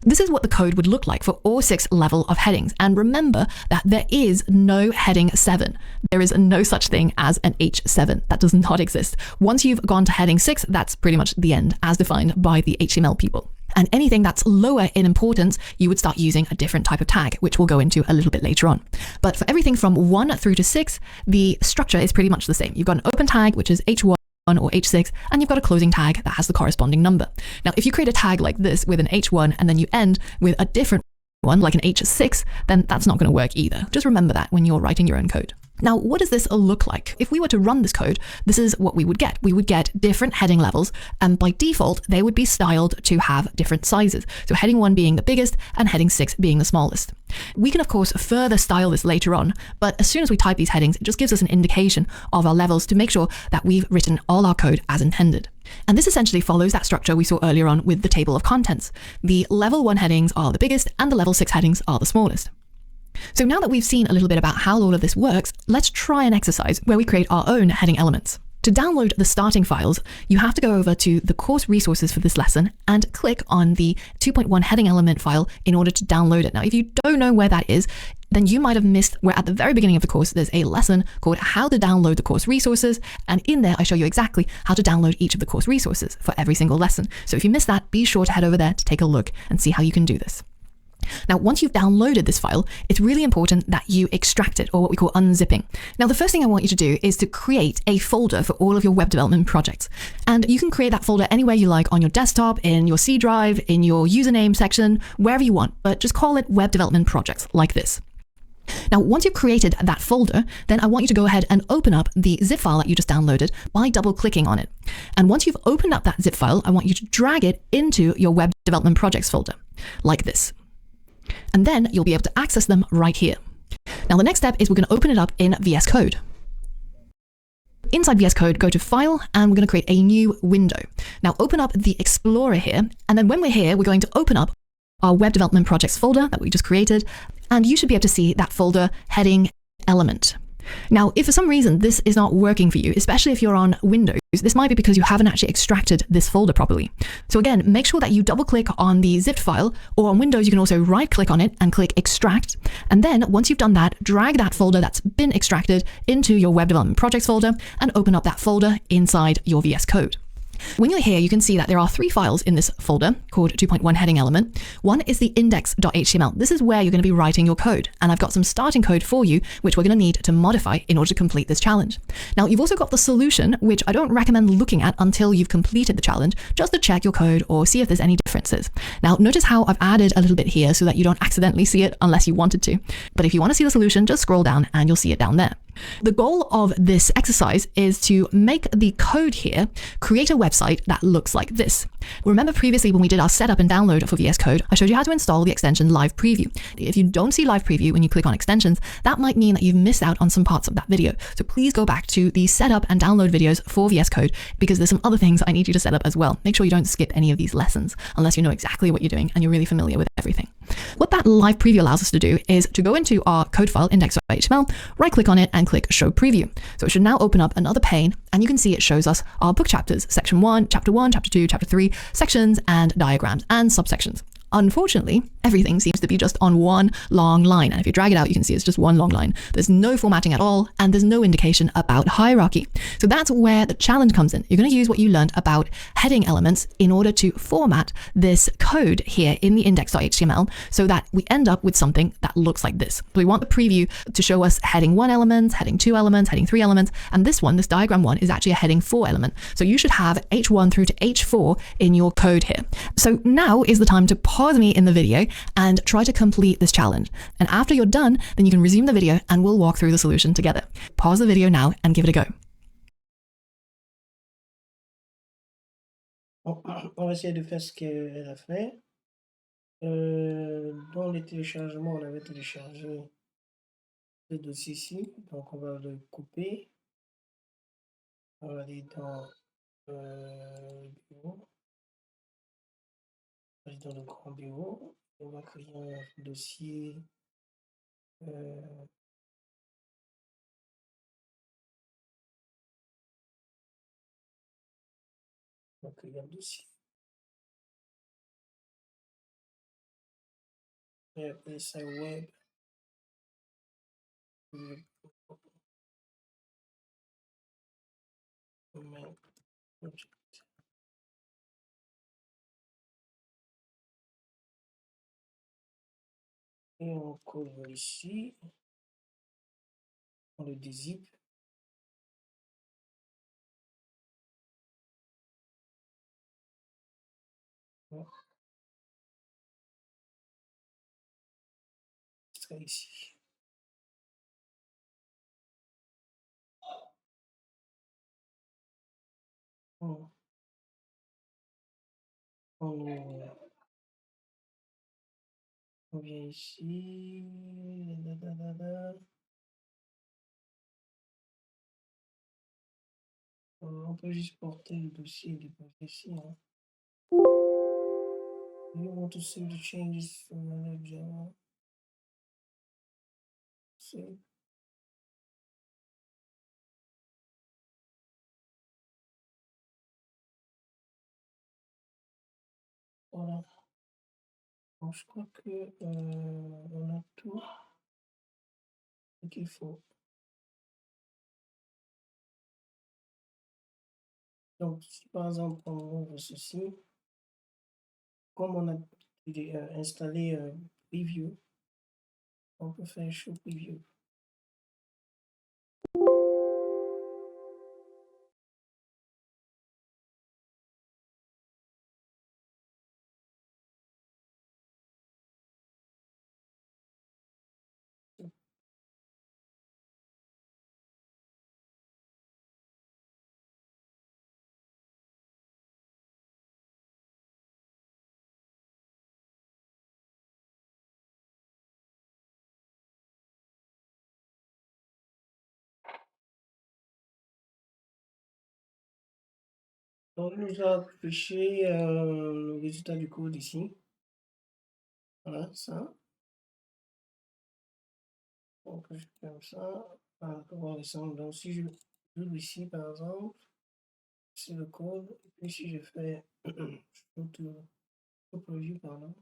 This is what the code would look like for all 6 level of headings. And remember that there is no heading 7. There is no such thing as an H7. That does not exist. Once you've gone to heading 6, that's pretty much the end as defined by the HTML people. And anything that's lower in importance, you would start using a different type of tag, which we'll go into a little bit later on. But for everything from 1 through to 6, the structure is pretty much the same. You've got an open tag, which is H1 or H6, and you've got a closing tag that has the corresponding number. Now, if you create a tag like this with an H1 and then you end with a different one, like an H6, then that's not going to work either. Just remember that when you're writing your own code. Now, what does this look like? If we were to run this code, this is what we would get. We would get different heading levels, and by default, they would be styled to have different sizes. So heading 1 being the biggest and heading 6 being the smallest. We can, of course, further style this later on, but as soon as we type these headings, it just gives us an indication of our levels to make sure that we've written all our code as intended. And this essentially follows that structure we saw earlier on with the table of contents. The level 1 headings are the biggest and the level 6 headings are the smallest. So now that we've seen a little bit about how all of this works, let's try an exercise where we create our own heading elements. To download the starting files, you have to go over to the course resources for this lesson and click on the 2.1 heading element file in order to download it. Now, if you don't know where that is, then you might have missed where at the very beginning of the course, there's a lesson called How to Download the Course Resources. And in there, I show you exactly how to download each of the course resources for every single lesson. So if you missed that, be sure to head over there to take a look and see how you can do this. Now, once you've downloaded this file, it's really important that you extract it, or what we call unzipping. Now, the first thing I want you to do is to create a folder for all of your web development projects. And you can create that folder anywhere you like on your desktop, in your C drive, in your username section, wherever you want, but just call it web development projects like this. Now, once you've created that folder, then I want you to go ahead and open up the zip file that you just downloaded by double clicking on it. And once you've opened up that zip file, I want you to drag it into your web development projects folder like this. And then you'll be able to access them right here. Now, the next step is we're going to open it up in VS Code. Inside VS Code, go to File, and we're going to create a new window. Now, open up the Explorer here, and then when we're here, we're going to open up our web development projects folder that we just created, and you should be able to see that folder heading element. Now, if for some reason this is not working for you, especially if you're on Windows, this might be because you haven't actually extracted this folder properly. So again, make sure that you double click on the zipped file, or on Windows, you can also right click on it and click extract. And then once you've done that, drag that folder that's been extracted into your web development projects folder and open up that folder inside your VS Code. When you're here, you can see that there are 3 files in this folder called 2.1 heading element. One is the index.html. This is where you're going to be writing your code. And I've got some starting code for you, which we're going to need to modify in order to complete this challenge. Now, you've also got the solution, which I don't recommend looking at until you've completed the challenge, just to check your code or see if there's any differences. Now, notice how I've added a little bit here so that you don't accidentally see it unless you wanted to. But if you want to see the solution, just scroll down and you'll see it down there. The goal of this exercise is to make the code here create a website that looks like this. Remember previously when we did our setup and download for VS Code, I showed you how to install the extension Live Preview. If you don't see Live Preview when you click on extensions, that might mean that you've missed out on some parts of that video. So please go back to the setup and download videos for VS Code because there's some other things I need you to set up as well. Make sure you don't skip any of these lessons unless you know exactly what you're doing and you're really familiar with everything. What that Live Preview allows us to do is to go into our code file index.html, right click on it and click Show Preview. So it should now open up another pane and you can see it shows us our book chapters, section 1, chapter 2, chapter 3, sections and diagrams and subsections. Unfortunately, everything seems to be just on one long line. And if you drag it out, you can see it's just one long line. There's no formatting at all, and there's no indication about hierarchy. So that's where the challenge comes in. You're going to use what you learned about heading elements in order to format this code here in the index.html so that we end up with something that looks like this. So we want the preview to show us heading 1 element, heading 2 elements, heading 3 elements, and this one, this diagram one, is actually a heading 4 element. So you should have H1 through to H4 in your code here. So now is the time to pause me in the video and try to complete this challenge. And after you're done, then you can resume the video and we'll walk through the solution together. Pause the video now and give it a go. On va essayer de faire ce qu'elle a fait. Dans les téléchargements, on avait téléchargé ce dossier ici. Donc, on va le couper. On va aller dans le bureau. On va aller dans le grand bureau. On va créer un dossier. On va créer un dossier. Et appeler ça web. Et on colle ici. On le dézip. Ça ici. On vient ici. On peut juste porter le dossier et déposer ici. Hein. You want to save the changes from Java. Save. Voilà. Donc, je crois que on a tout ce qu'il faut. Donc, si par exemple on ouvre ceci, comme on a installé Preview, on peut faire Show Preview. Donc, il nous a affiché le résultat du code ici. Voilà, ça. Donc, je fais comme ça. Voilà, pour voir ensemble. Donc, si je joue ici, par exemple, c'est le code. Et puis, si je fais show preview, pardon,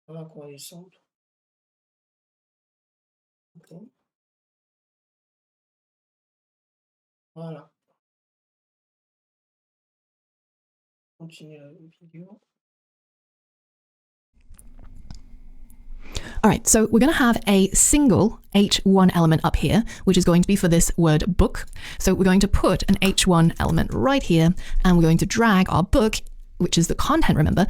voilà quoi il ressemble. Ok. Voilà. continuer la vidéo. All right, so we're going to have a single H1 element up here, which is going to be for this word book. So we're going to put an H1 element right here, and we're going to drag our book, which is the content, remember,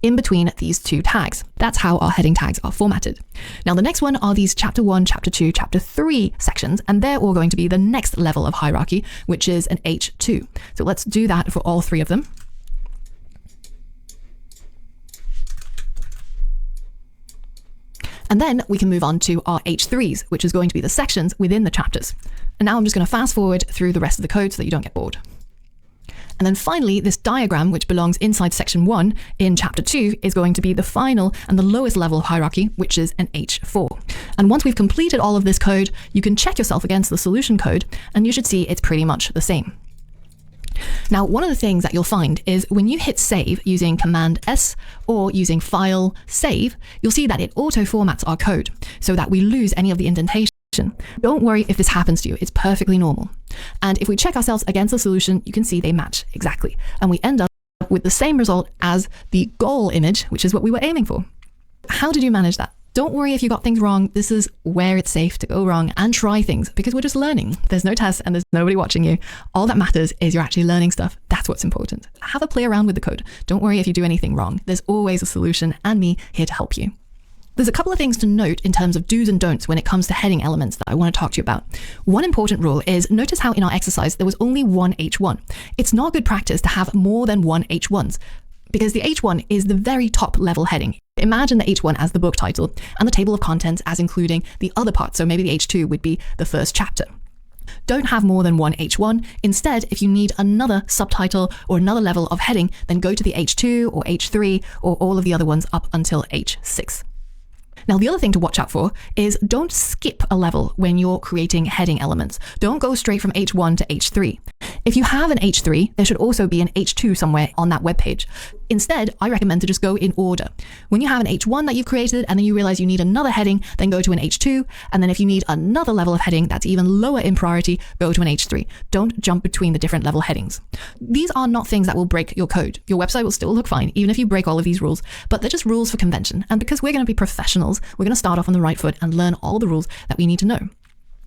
in between these two tags. That's how our heading tags are formatted. Now, the next one are these chapter 1, chapter 2, chapter 3 sections, and they're all going to be the next level of hierarchy, which is an H2. So let's do that for all three of them. And then we can move on to our H3s, which is going to be the sections within the chapters. And now I'm just going to fast forward through the rest of the code so that you don't get bored. And then finally, this diagram, which belongs inside section 1 in chapter 2, is going to be the final and the lowest level of hierarchy, which is an H4. And once we've completed all of this code, you can check yourself against the solution code, and you should see it's pretty much the same. Now, one of the things that you'll find is when you hit save using Command S or using File Save, you'll see that it auto formats our code so that we lose any of the indentation. Don't worry if this happens to you, it's perfectly normal. And if we check ourselves against the solution, you can see they match exactly. And we end up with the same result as the goal image, which is what we were aiming for. How did you manage that? Don't worry if you got things wrong. This is where it's safe to go wrong and try things because we're just learning. There's no tests and there's nobody watching you. All that matters is you're actually learning stuff. That's what's important. Have a play around with the code. Don't worry if you do anything wrong. There's always a solution and me here to help you. There's a couple of things to note in terms of do's and don'ts when it comes to heading elements that I want to talk to you about. One important rule is notice how in our exercise there was only one H1. It's not good practice to have more than one H1s because the H1 is the very top level heading. Imagine the H1 as the book title and the table of contents as including the other parts. So maybe the H2 would be the first chapter. Don't have more than one H1. Instead, if you need another subtitle or another level of heading, then go to the H2 or H3 or all of the other ones up until H6. Now, the other thing to watch out for is don't skip a level when you're creating heading elements. Don't go straight from H1 to H3. If you have an H3, there should also be an H2 somewhere on that web page. Instead, I recommend to just go in order. When you have an H1 that you've created and then you realize you need another heading, then go to an H2. And then if you need another level of heading that's even lower in priority, go to an H3. Don't jump between the different level headings. These are not things that will break your code. Your website will still look fine, even if you break all of these rules, but they're just rules for convention. And because we're going to be professionals, we're going to start off on the right foot and learn all the rules that we need to know.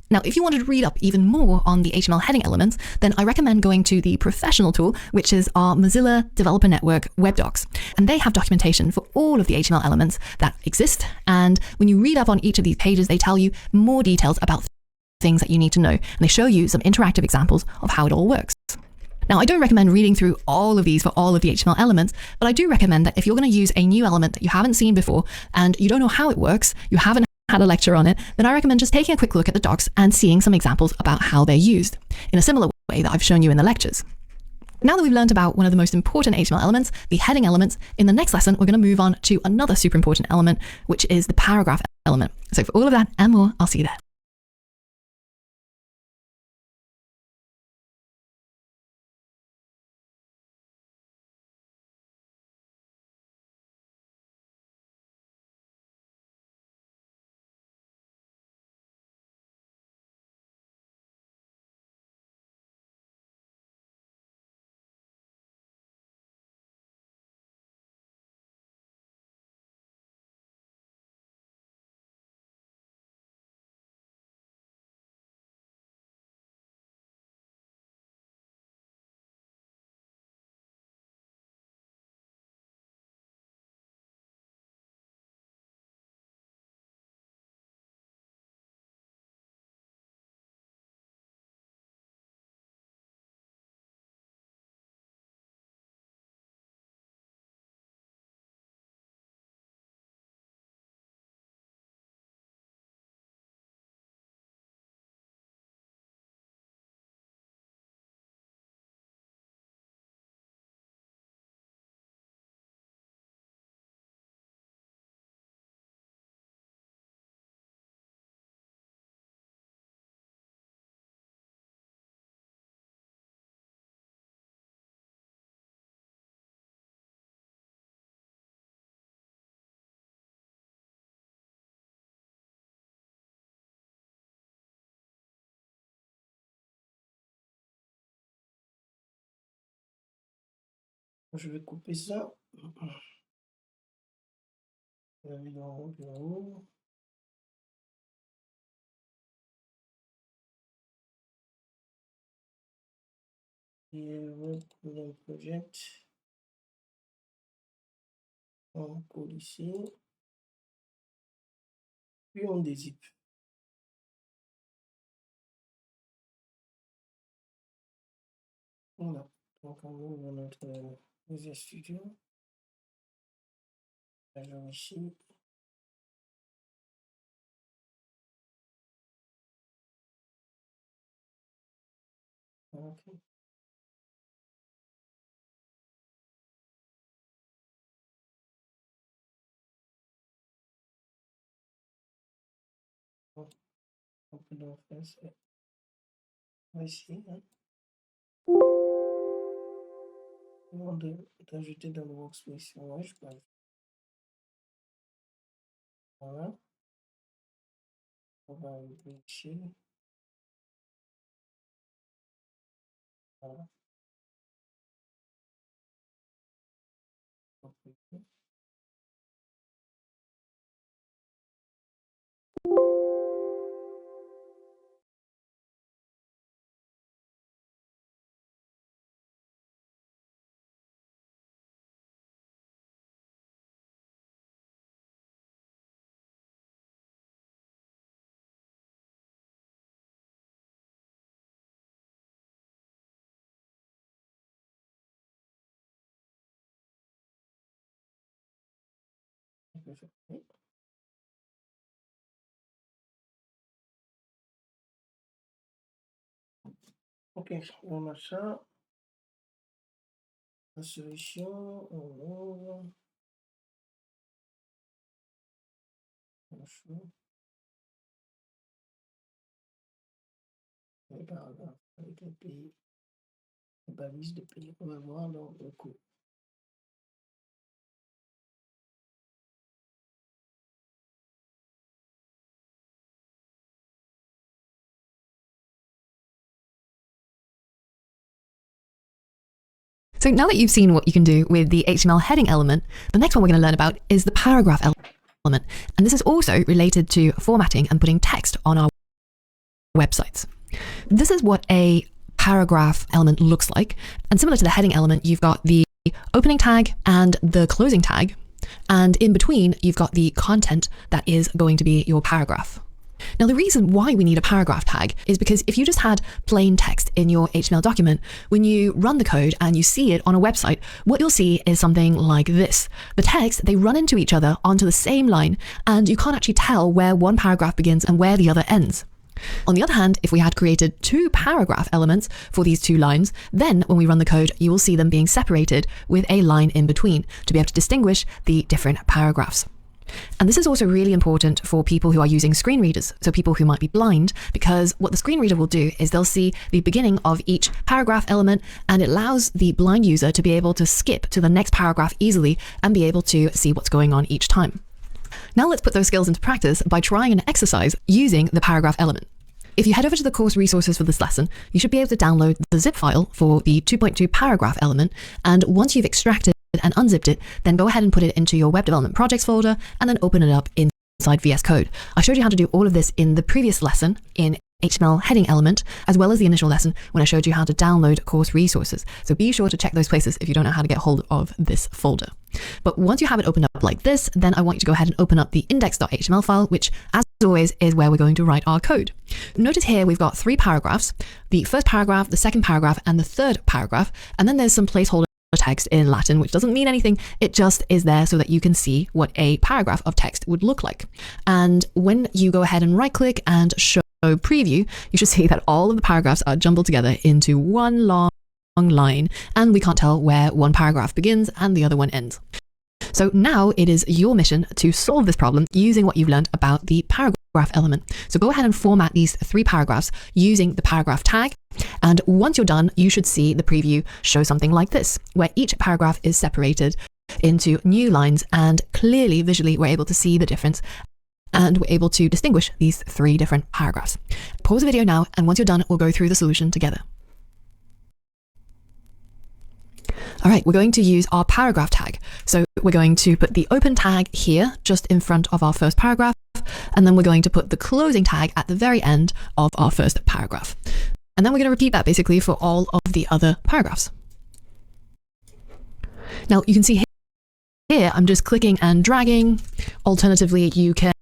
Now, if you wanted to read up even more on the HTML heading elements, then I recommend going to the professional tool, which is our Mozilla Developer Network web docs. And they have documentation for all of the HTML elements that exist. And when you read up on each of these pages, they tell you more details about things that you need to know. And they show you some interactive examples of how it all works. Now, I don't recommend reading through all of these for all of the HTML elements, but I do recommend that if you're going to use a new element that you haven't seen before and you don't know how it works, you haven't had a lecture on it, then I recommend just taking a quick look at the docs and seeing some examples about how they're used in a similar way that I've shown you in the lectures. Now that we've learned about one of the most important HTML elements, the heading elements, in the next lesson, we're going to move on to another super important element, which is the paragraph element. So for all of that and more, I'll see you there. Je vais couper ça. En haut. Et Web Project. On colle ici. Puis on dézippe. Voilà. Donc on ouvre notre Visual Studio. Alors ici. Ok. On peut donc faire ça ici. Hein. D'ajouter dans le workspace. Ouais, je peux. Voilà. On va arriver ici. Voilà. Ok, on a ça. La solution, on ouvre. Les paragraphes avec les pays, les balises de pays. On va voir donc le coût. So now that you've seen what you can do with the HTML heading element, the next one we're going to learn about is the paragraph element. And this is also related to formatting and putting text on our websites. This is what a paragraph element looks like. And similar to the heading element, you've got the opening tag and the closing tag. And in between, you've got the content that is going to be your paragraph. Now, the reason why we need a paragraph tag is because if you just had plain text in your HTML document, when you run the code and you see it on a website, what you'll see is something like this. The text, they run into each other onto the same line, and you can't actually tell where one paragraph begins and where the other ends. On the other hand, if we had created two paragraph elements for these two lines, then when we run the code, you will see them being separated with a line in between to be able to distinguish the different paragraphs. And this is also really important for people who are using screen readers, so people who might be blind, because what the screen reader will do is they'll see the beginning of each paragraph element, and it allows the blind user to be able to skip to the next paragraph easily and be able to see what's going on each time. Now let's put those skills into practice by trying an exercise using the paragraph element. If you head over to the course resources for this lesson, you should be able to download the zip file for the 2.2 paragraph element, and once you've extracted and unzipped it, then go ahead and put it into your web development projects folder and then open it up inside VS Code. I showed you how to do all of this in the previous lesson in HTML heading element, as well as the initial lesson when I showed you how to download course resources. So be sure to check those places if you don't know how to get hold of this folder. But once you have it opened up like this, then I want you to go ahead and open up the index.html file, which as always is where we're going to write our code. Notice here we've got three paragraphs, the first paragraph, the second paragraph, and the third paragraph, and then there's some placeholder text in Latin, which doesn't mean anything. It just is there so that you can see what a paragraph of text would look like. And when you go ahead and right click and show preview, you should see that all of the paragraphs are jumbled together into one long line, and we can't tell where one paragraph begins and the other one ends. So now it is your mission to solve this problem using what you've learned about the paragraph element. So go ahead and format these three paragraphs using the paragraph tag. And once you're done, you should see the preview show something like this, where each paragraph is separated into new lines, and clearly visually we're able to see the difference and we're able to distinguish these three different paragraphs. Pause the video now, and once you're done, we'll go through the solution together. All right, we're going to use our paragraph tag. So we're going to put the open tag here, just in front of our first paragraph, and then we're going to put the closing tag at the very end of our first paragraph. And then we're going to repeat that basically for all of the other paragraphs. Now you can see here, I'm just clicking and dragging. Alternatively, you can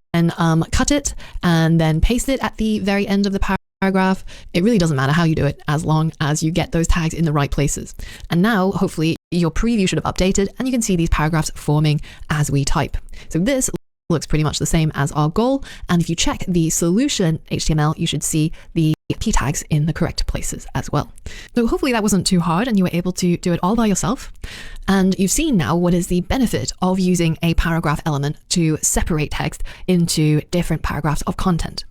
cut it and then paste it at the very end of the paragraph. It really doesn't matter how you do it, as long as you get those tags in the right places. And now, hopefully, your preview should have updated and you can see these paragraphs forming as we type. So this looks pretty much the same as our goal. And if you check the solution HTML, you should see the p tags in the correct places as well. So hopefully that wasn't too hard and you were able to do it all by yourself. And you've seen now what is the benefit of using a paragraph element to separate text into different paragraphs of content.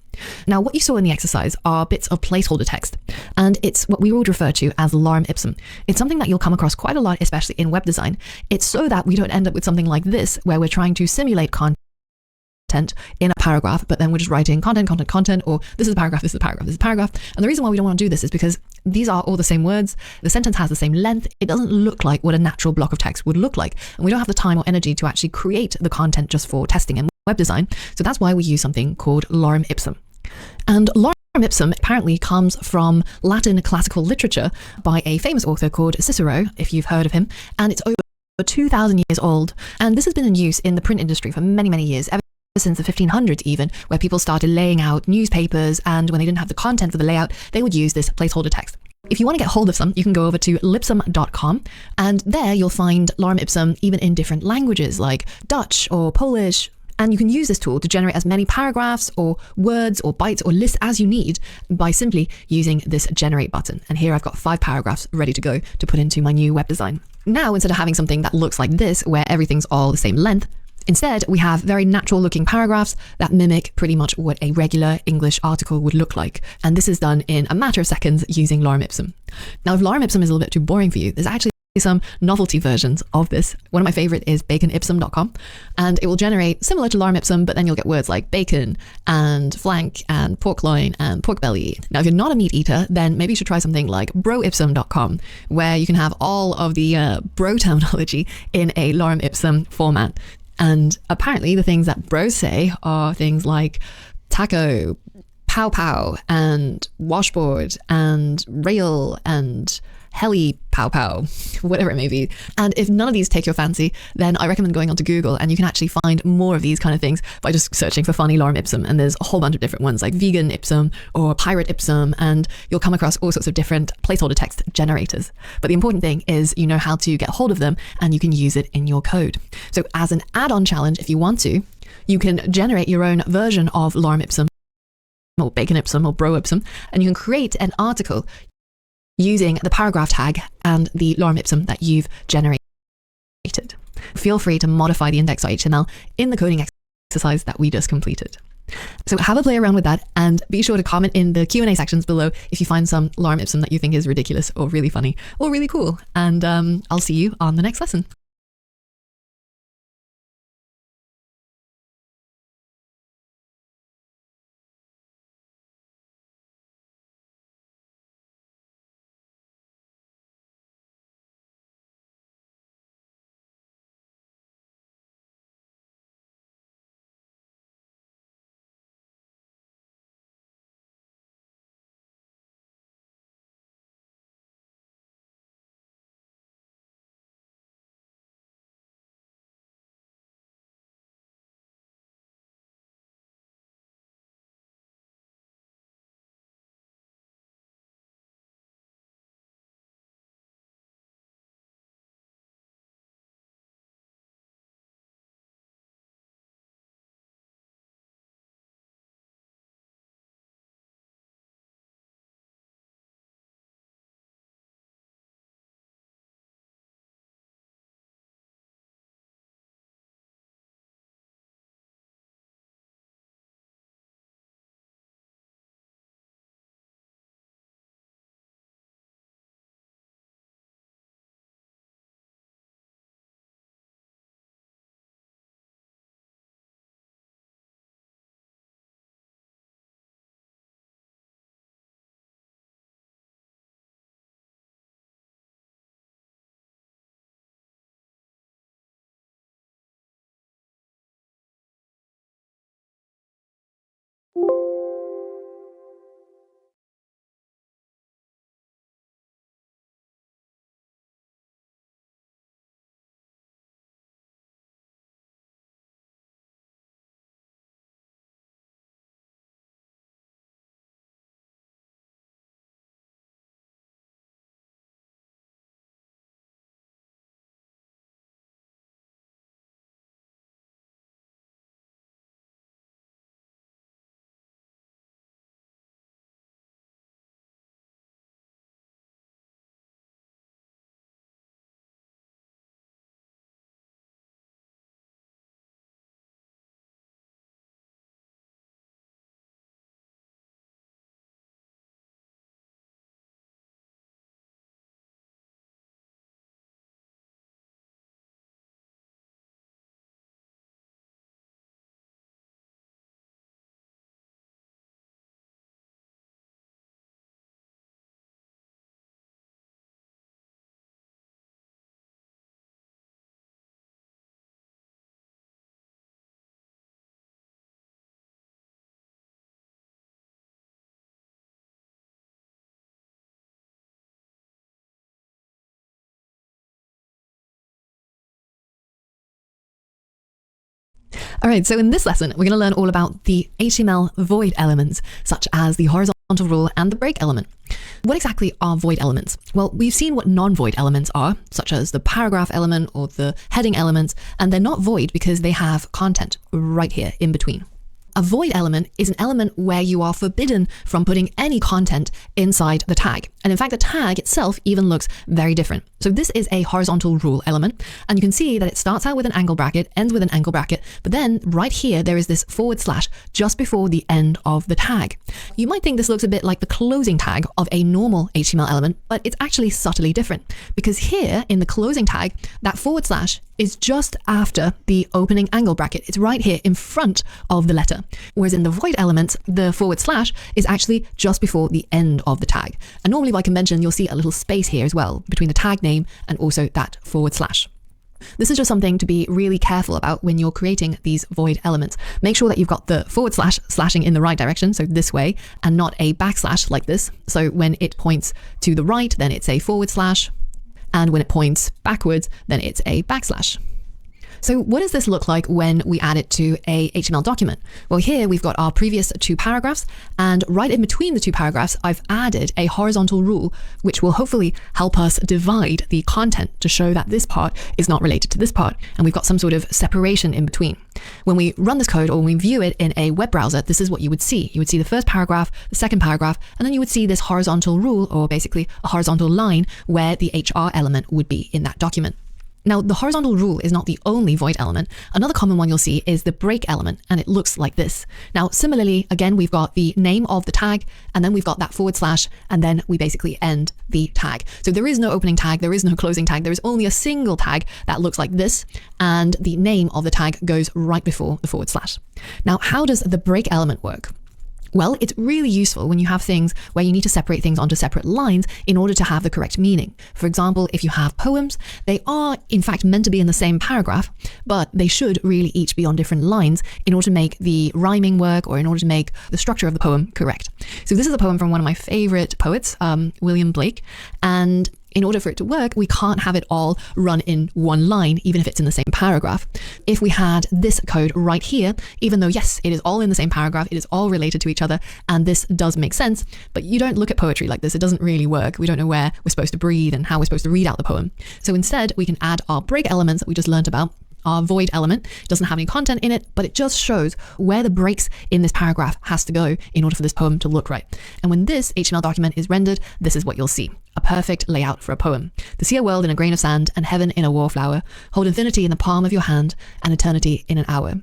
Now, what you saw in the exercise are bits of placeholder text, and it's what we would refer to as lorem ipsum. It's something that you'll come across quite a lot, especially in web design. It's so that we don't end up with something like this, where we're trying to simulate content in a paragraph, but then we're just writing content, or this is a paragraph, this is a paragraph, this is a paragraph. And the reason why we don't want to do this is because these are all the same words. The sentence has the same length. It doesn't look like what a natural block of text would look like. And we don't have the time or energy to actually create the content just for testing and web design. So that's why we use something called lorem ipsum. And lorem ipsum apparently comes from Latin classical literature by a famous author called Cicero, if you've heard of him. And it's over 2,000 years old. And this has been in use in the print industry for many, many years, ever since the 1500s even, where people started laying out newspapers, and when they didn't have the content for the layout, they would use this placeholder text. If you want to get hold of some, you can go over to lipsum.com, and there you'll find lorem ipsum even in different languages like Dutch or Polish, and you can use this tool to generate as many paragraphs or words or bytes or lists as you need by simply using this generate button. And here I've got 5 paragraphs ready to go to put into my new web design. Now, instead of having something that looks like this, where everything's all the same length, instead, we have very natural looking paragraphs that mimic pretty much what a regular English article would look like. And this is done in a matter of seconds using lorem ipsum. Now, if lorem ipsum is a little bit too boring for you, there's actually some novelty versions of this. One of my favorite is baconipsum.com, and it will generate similar to lorem ipsum, but then you'll get words like bacon and flank and pork loin and pork belly. Now, if you're not a meat eater, then maybe you should try something like broipsum.com, where you can have all of the bro terminology in a lorem ipsum format. And apparently the things that bros say are things like taco, pow pow, and washboard, and rail, and heli pow pow, whatever it may be. And if none of these take your fancy, then I recommend going onto Google, and you can actually find more of these kind of things by just searching for funny lorem ipsum. And there's a whole bunch of different ones like vegan ipsum or pirate ipsum, and you'll come across all sorts of different placeholder text generators. But the important thing is you know how to get hold of them and you can use it in your code. So as an add-on challenge, if you want to, you can generate your own version of lorem ipsum or bacon ipsum or bro ipsum, and you can create an article using the paragraph tag and the lorem ipsum that you've generated. Feel free to modify the index.html in the coding exercise that we just completed. So have a play around with that, and be sure to comment in the Q&A sections below if you find some lorem ipsum that you think is ridiculous or really funny or really cool. And I'll see you on the next lesson. All right, so in this lesson, we're going to learn all about the HTML void elements, such as the horizontal rule and the break element. What exactly are void elements? Well, we've seen what non-void elements are, such as the paragraph element or the heading elements, and they're not void because they have content right here in between. A void element is an element where you are forbidden from putting any content inside the tag. And in fact, the tag itself even looks very different. So this is a horizontal rule element, and you can see that it starts out with an angle bracket, ends with an angle bracket, but then right here, there is this / just before the end of the tag. You might think this looks a bit like the closing tag of a normal HTML element, but it's actually subtly different, because here in the closing tag, that / is just after the opening angle bracket. It's right here in front of the letter. Whereas in the void elements, the / is actually just before the end of the tag. And normally by convention, you'll see a little space here as well between the tag name and also that /. This is just something to be really careful about when you're creating these void elements. Make sure that you've got the / slashing in the right direction, so this way, and not a / like this. So when it points to the right, then it's a /, and when it points backwards, then it's a \. So what does this look like when we add it to a HTML document? Well, here we've got our previous 2 paragraphs, and right in between the 2 paragraphs, I've added a horizontal rule, which will hopefully help us divide the content to show that this part is not related to this part, and we've got some sort of separation in between. When we run this code or when we view it in a web browser, this is what you would see. You would see the first paragraph, the second paragraph, and then you would see this horizontal rule, or basically a horizontal line where the HR element would be in that document. Now, the horizontal rule is not the only void element. Another common one you'll see is the break element, and it looks like this. Now, similarly, again, we've got the name of the tag, and then we've got that /, and then we basically end the tag. So there is no opening tag, there is no closing tag, there is only a single tag that looks like this, and the name of the tag goes right before the /. Now, how does the break element work? Well, it's really useful when you have things where you need to separate things onto separate lines in order to have the correct meaning. For example, if you have poems, they are in fact meant to be in the same paragraph, but they should really each be on different lines in order to make the rhyming work or in order to make the structure of the poem correct. So this is a poem from one of my favorite poets, William Blake, and in order for it to work, we can't have it all run in one line, even if it's in the same paragraph. If we had this code right here, even though, yes, it is all in the same paragraph, it is all related to each other, and this does make sense, but you don't look at poetry like this. It doesn't really work. We don't know where we're supposed to breathe and how we're supposed to read out the poem. So instead, we can add our break elements that we just learned about. Our void element doesn't have any content in it, but it just shows where the breaks in this paragraph has to go in order for this poem to look right. And when this HTML document is rendered, this is what you'll see. A perfect layout for a poem. To see a world in a grain of sand and heaven in a wallflower, hold infinity in the palm of your hand and eternity in an hour.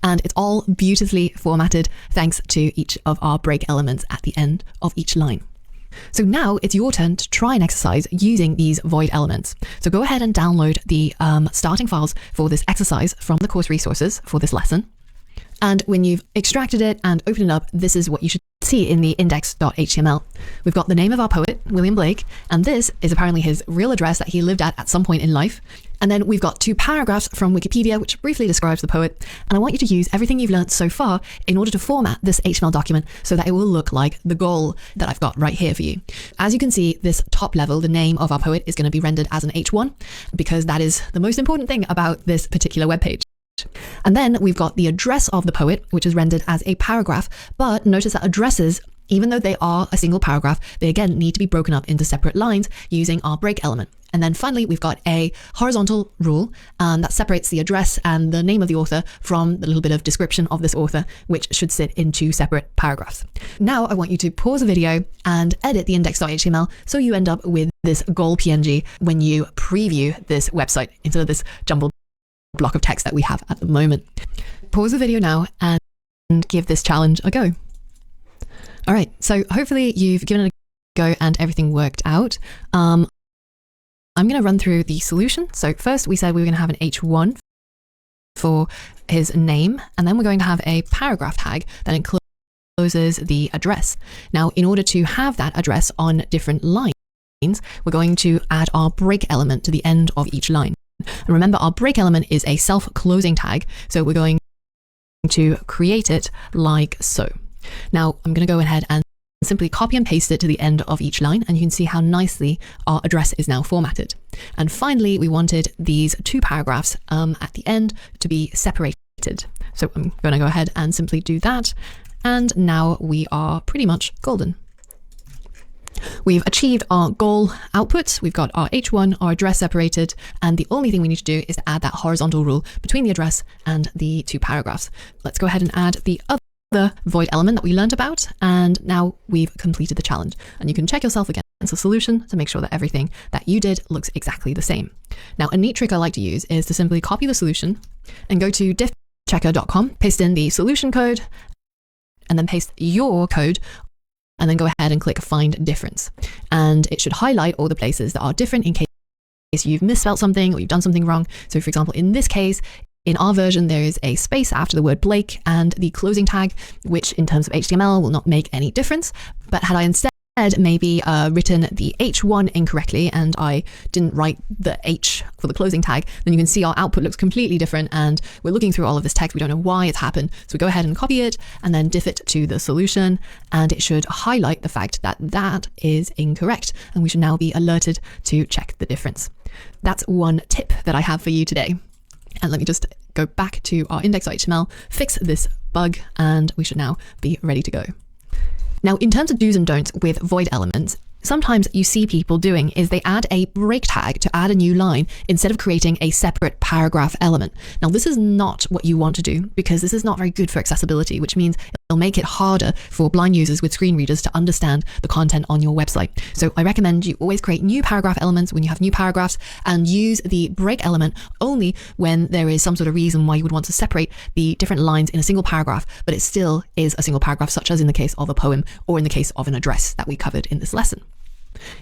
And it's all beautifully formatted thanks to each of our break elements at the end of each line. So now it's your turn to try an exercise using these void elements. So go ahead and download the starting files for this exercise from the course resources for this lesson. And when you've extracted it and opened it up, this is what you should see in the index.html. We've got the name of our poet, William Blake, and this is apparently his real address that he lived at some point in life. And then we've got 2 paragraphs from Wikipedia, which briefly describes the poet. And I want you to use everything you've learned so far in order to format this HTML document so that it will look like the goal that I've got right here for you. As you can see, this top level, the name of our poet, is going to be rendered as an H1 because that is the most important thing about this particular web page. And then we've got the address of the poet, which is rendered as a paragraph. But notice that addresses, even though they are a single paragraph, they again need to be broken up into separate lines using our break element. And then finally, we've got a horizontal rule that separates the address and the name of the author from the little bit of description of this author, which should sit in 2 separate paragraphs. Now I want you to pause the video and edit the index.html so you end up with this goal PNG when you preview this website instead of this jumbled block of text that we have at the moment. Pause the video now and give this challenge a go. All right, so hopefully you've given it a go and everything worked out. I'm going to run through the solution. So first we said we were going to have an H1 for his name, and then we're going to have a paragraph tag that encloses the address. Now, in order to have that address on different lines, we're going to add our break element to the end of each line. And remember, our break element is a self-closing tag, so we're going to create it like so. Now, I'm going to go ahead and simply copy and paste it to the end of each line, and you can see how nicely our address is now formatted. And finally, we wanted these 2 paragraphs at the end to be separated. completed. So I'm going to go ahead and simply do that. And now we are pretty much golden. We've achieved our goal output. We've got our H1, our address separated, and the only thing we need to do is to add that horizontal rule between the address and the two paragraphs. Let's go ahead and add the other void element that we learned about, and now we've completed the challenge. And you can check yourself against the solution to make sure that everything that you did looks exactly the same. Now, a neat trick I like to use is to simply copy the solution and go to diffchecker.com, paste in the solution code, and then paste your code, and then go ahead and click Find Difference. And it should highlight all the places that are different in case you've misspelled something or you've done something wrong. So for example, in this case, in our version, there is a space after the word Blake and the closing tag, which in terms of HTML will not make any difference. But had I instead maybe written the H1 incorrectly and I didn't write the H for the closing tag, then you can see our output looks completely different, and we're looking through all of this text. We don't know why it's happened. So we go ahead and copy it and then diff it to the solution, and it should highlight the fact that that is incorrect, and we should now be alerted to check the difference. That's one tip that I have for you today. And let me just go back to our index.html, fix this bug, and we should now be ready to go. Now, in terms of do's and don'ts with void elements, sometimes you see people doing is they add a break tag to add a new line instead of creating a separate paragraph element. Now, this is not what you want to do, because this is not very good for accessibility, which means it'll make it harder for blind users with screen readers to understand the content on your website. So I recommend you always create new paragraph elements when you have new paragraphs, and use the break element only when there is some sort of reason why you would want to separate the different lines in a single paragraph, but it still is a single paragraph, such as in the case of a poem or in the case of an address that we covered in this lesson.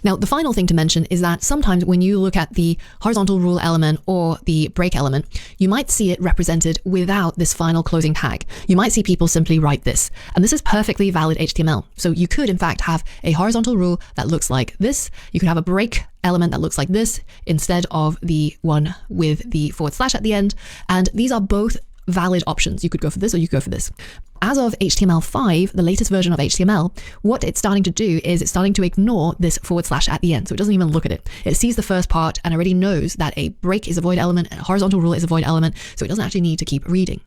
Now, the final thing to mention is that sometimes when you look at the horizontal rule element or the break element, you might see it represented without this final closing tag. You might see people simply write this, and this is perfectly valid HTML. So you could, in fact, have a horizontal rule that looks like this. You could have a break element that looks like this instead of the one with the / at the end. And these are both valid options. You could go for this or you could go for this. As of HTML5, the latest version of HTML, what it's starting to do is it's starting to ignore this / at the end. So it doesn't even look at it. It sees the first part and already knows that a break is a void element and a horizontal rule is a void element. So it doesn't actually need to keep reading.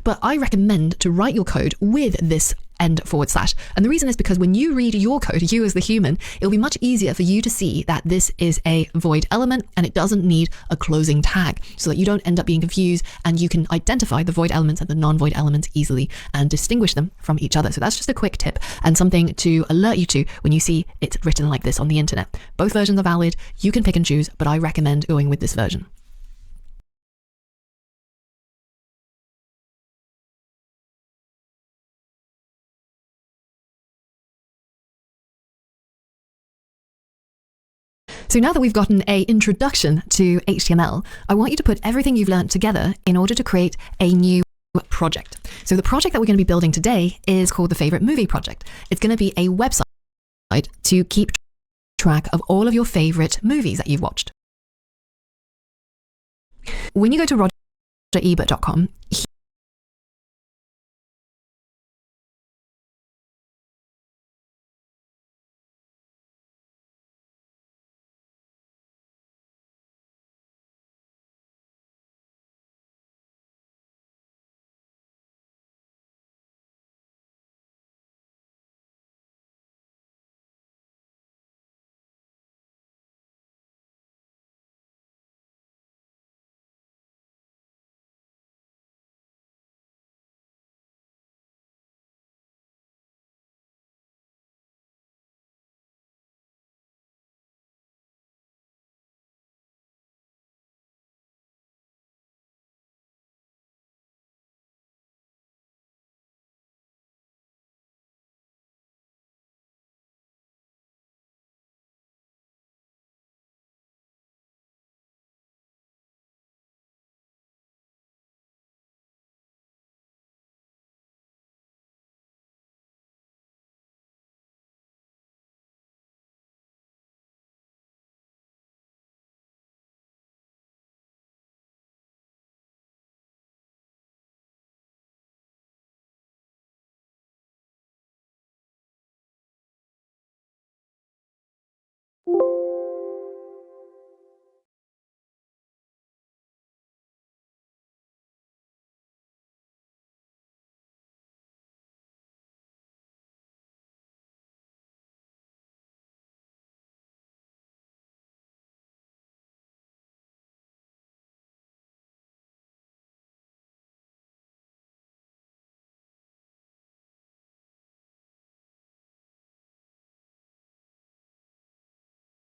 But I recommend to write your code with this end / and the reason is because when you read your code, you as the human, it'll be much easier for you to see that this is a void element and it doesn't need a closing tag, so that you don't end up being confused and you can identify the void elements and the non-void elements easily and distinguish them from each other. So that's just a quick tip and something to alert you to when you see it's written like this on the internet. Both versions are valid. You can pick and choose, but I recommend going with this version. So now that we've gotten an introduction to HTML, I want you to put everything you've learned together in order to create a new project. So the project that we're going to be building today is called the Favorite Movie Project. It's going to be a website to keep track of all of your favorite movies that you've watched. When you go to rogerebert.com,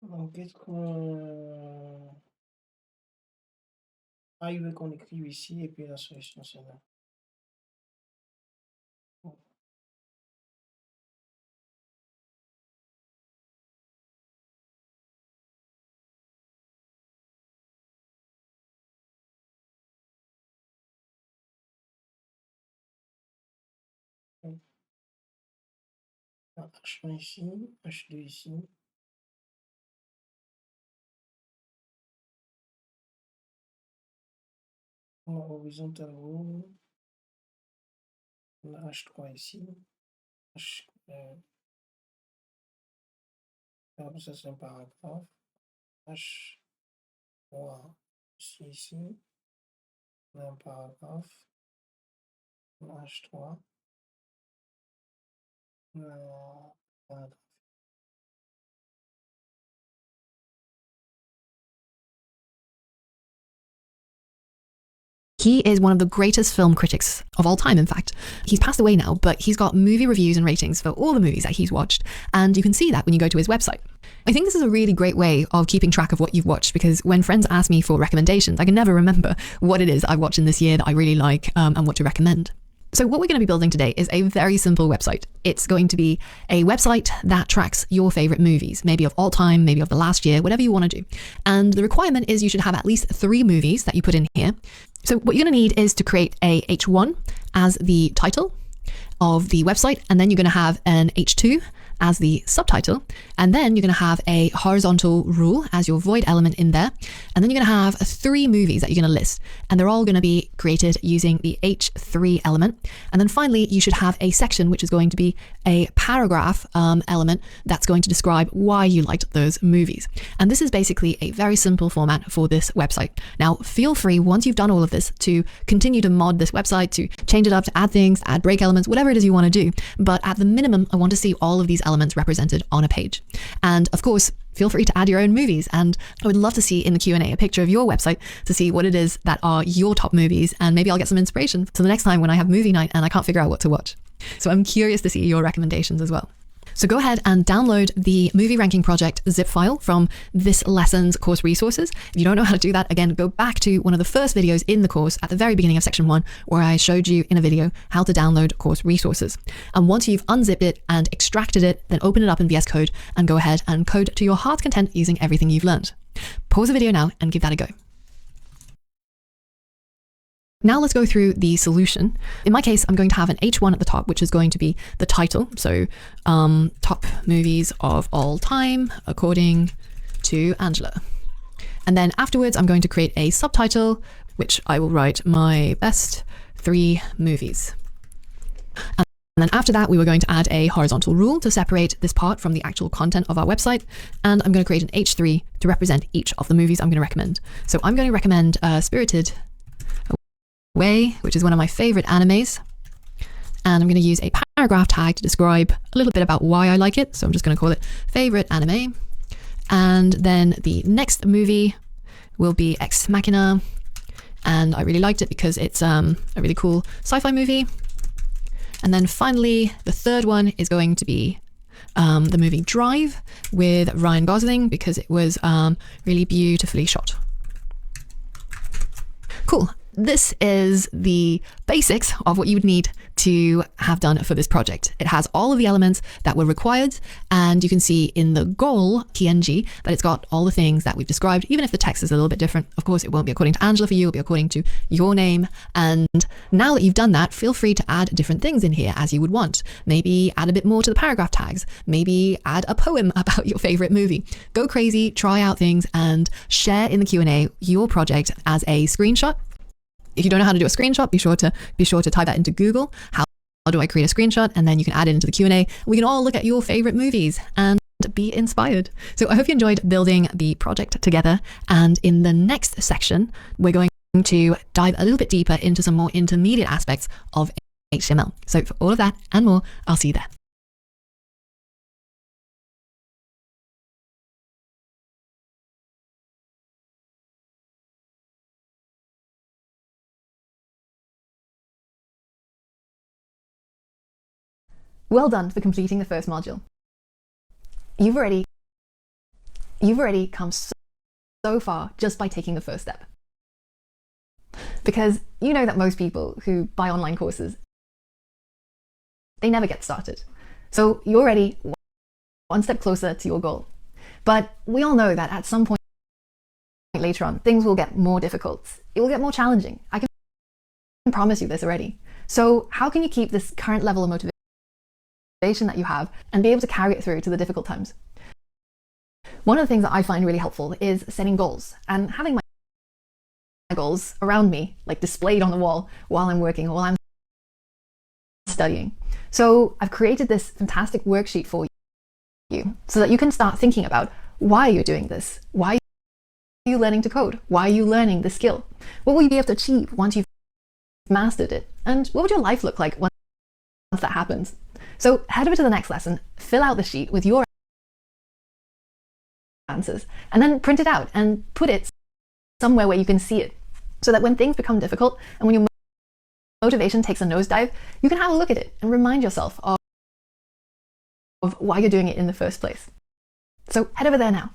Donc, qu'est-ce qu'on... Ah, il veut qu'on écrive ici et puis la solution, c'est là. Bon. H1 ici, H2 ici. On a horizontal row. On a H3 ici. Ça, c'est un paragraphe. H3 ici. On a un paragraphe. On a H3. On a un paragraphe. He is one of the greatest film critics of all time, in fact. He's passed away now, but he's got movie reviews and ratings for all the movies that he's watched, and you can see that when you go to his website. I think this is a really great way of keeping track of what you've watched, because when friends ask me for recommendations, I can never remember what it is I've watched in this year that I really like and what to recommend. So what we're going to be building today is a very simple website. It's going to be a website that tracks your favorite movies, maybe of all time, maybe of the last year, whatever you want to do. And the requirement is you should have at least 3 movies that you put in here. So what you're going to need is to create a H1 as the title of the website, and then you're going to have an H2 as the subtitle, and then you're going to have a horizontal rule as your void element in there, and then you're going to have 3 movies that you're going to list, and they're all going to be created using the H3 element. And then finally you should have a section which is going to be a paragraph element that's going to describe why you liked those movies. And this is basically a very simple format for this website. Now feel free, once you've done all of this, to continue to mod this website, to change it up, to add things, to add break elements, whatever it is you want to do. But at the minimum, I want to see all of these elements represented on a page. And of course, feel free to add your own movies. And I would love to see in the Q&A a picture of your website to see what it is that are your top movies. And maybe I'll get some inspiration for the next time when I have movie night and I can't figure out what to watch. So I'm curious to see your recommendations as well. So go ahead and download the Movie Ranking Project zip file from this lesson's course resources. If you don't know how to do that, again, go back to one of the first videos in the course at the very beginning of section 1, where I showed you in a video how to download course resources. And once you've unzipped it and extracted it, then open it up in VS Code and go ahead and code to your heart's content using everything you've learned. Pause the video now and give that a go. Now let's go through the solution. In my case, I'm going to have an H1 at the top, which is going to be the title. So top movies of all time, according to Angela. And then afterwards, I'm going to create a subtitle, which I will write my best 3 movies. And then after that, we were going to add a horizontal rule to separate this part from the actual content of our website. And I'm going to create an H3 to represent each of the movies I'm going to recommend. So I'm going to recommend Spirited Away, which is one of my favorite animes, and I'm going to use a paragraph tag to describe a little bit about why I like it. So I'm just going to call it favorite anime, and then the next movie will be Ex Machina, and I really liked it because it's a really cool sci-fi movie. And then finally the third one is going to be the movie Drive with Ryan Gosling, because it was really beautifully shot. Cool. This is the basics of what you would need to have done for this project. It has all of the elements that were required, and you can see in the goal PNG that it's got all the things that we've described, even if the text is a little bit different. Of course, it won't be according to Angela for you, it'll be according to your name. And now that you've done that, feel free to add different things in here as you would want. Maybe add a bit more to the paragraph tags, maybe add a poem about your favorite movie. Go crazy, try out things, and share in the Q&A your project as a screenshot. If you don't know how to do a screenshot, be sure to type that into Google. How do I create a screenshot? And then you can add it into the Q&A. We can all look at your favorite movies and be inspired. So I hope you enjoyed building the project together. And in the next section, we're going to dive a little bit deeper into some more intermediate aspects of HTML. So for all of that and more, I'll see you there. Well done for completing the first module. You've already you've already come so far just by taking the first step. Because you know that most people who buy online courses, they never get started. So you're already one step closer to your goal. But we all know that at some point later on, things will get more difficult. It will get more challenging. I can promise you this already. So how can you keep this current level of motivation that you have and be able to carry it through to the difficult times? One of the things that I find really helpful is setting goals and having my goals around me, like displayed on the wall while I'm working or while I'm studying. So I've created this fantastic worksheet for you so that you can start thinking about why you're doing this. Why are you learning to code? Why are you learning the skill? What will you be able to achieve once you've mastered it? And what would your life look like once that happens? So head over to the next lesson, fill out the sheet with your answers, and then print it out and put it somewhere where you can see it, so that when things become difficult and when your motivation takes a nosedive, you can have a look at it and remind yourself of why you're doing it in the first place. So head over there now.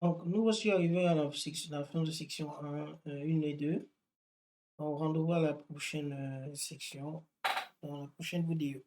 Donc, nous voici arrivés à la fin de section 1, 1 et 2. On rendez-vous à la prochaine section, dans la prochaine vidéo.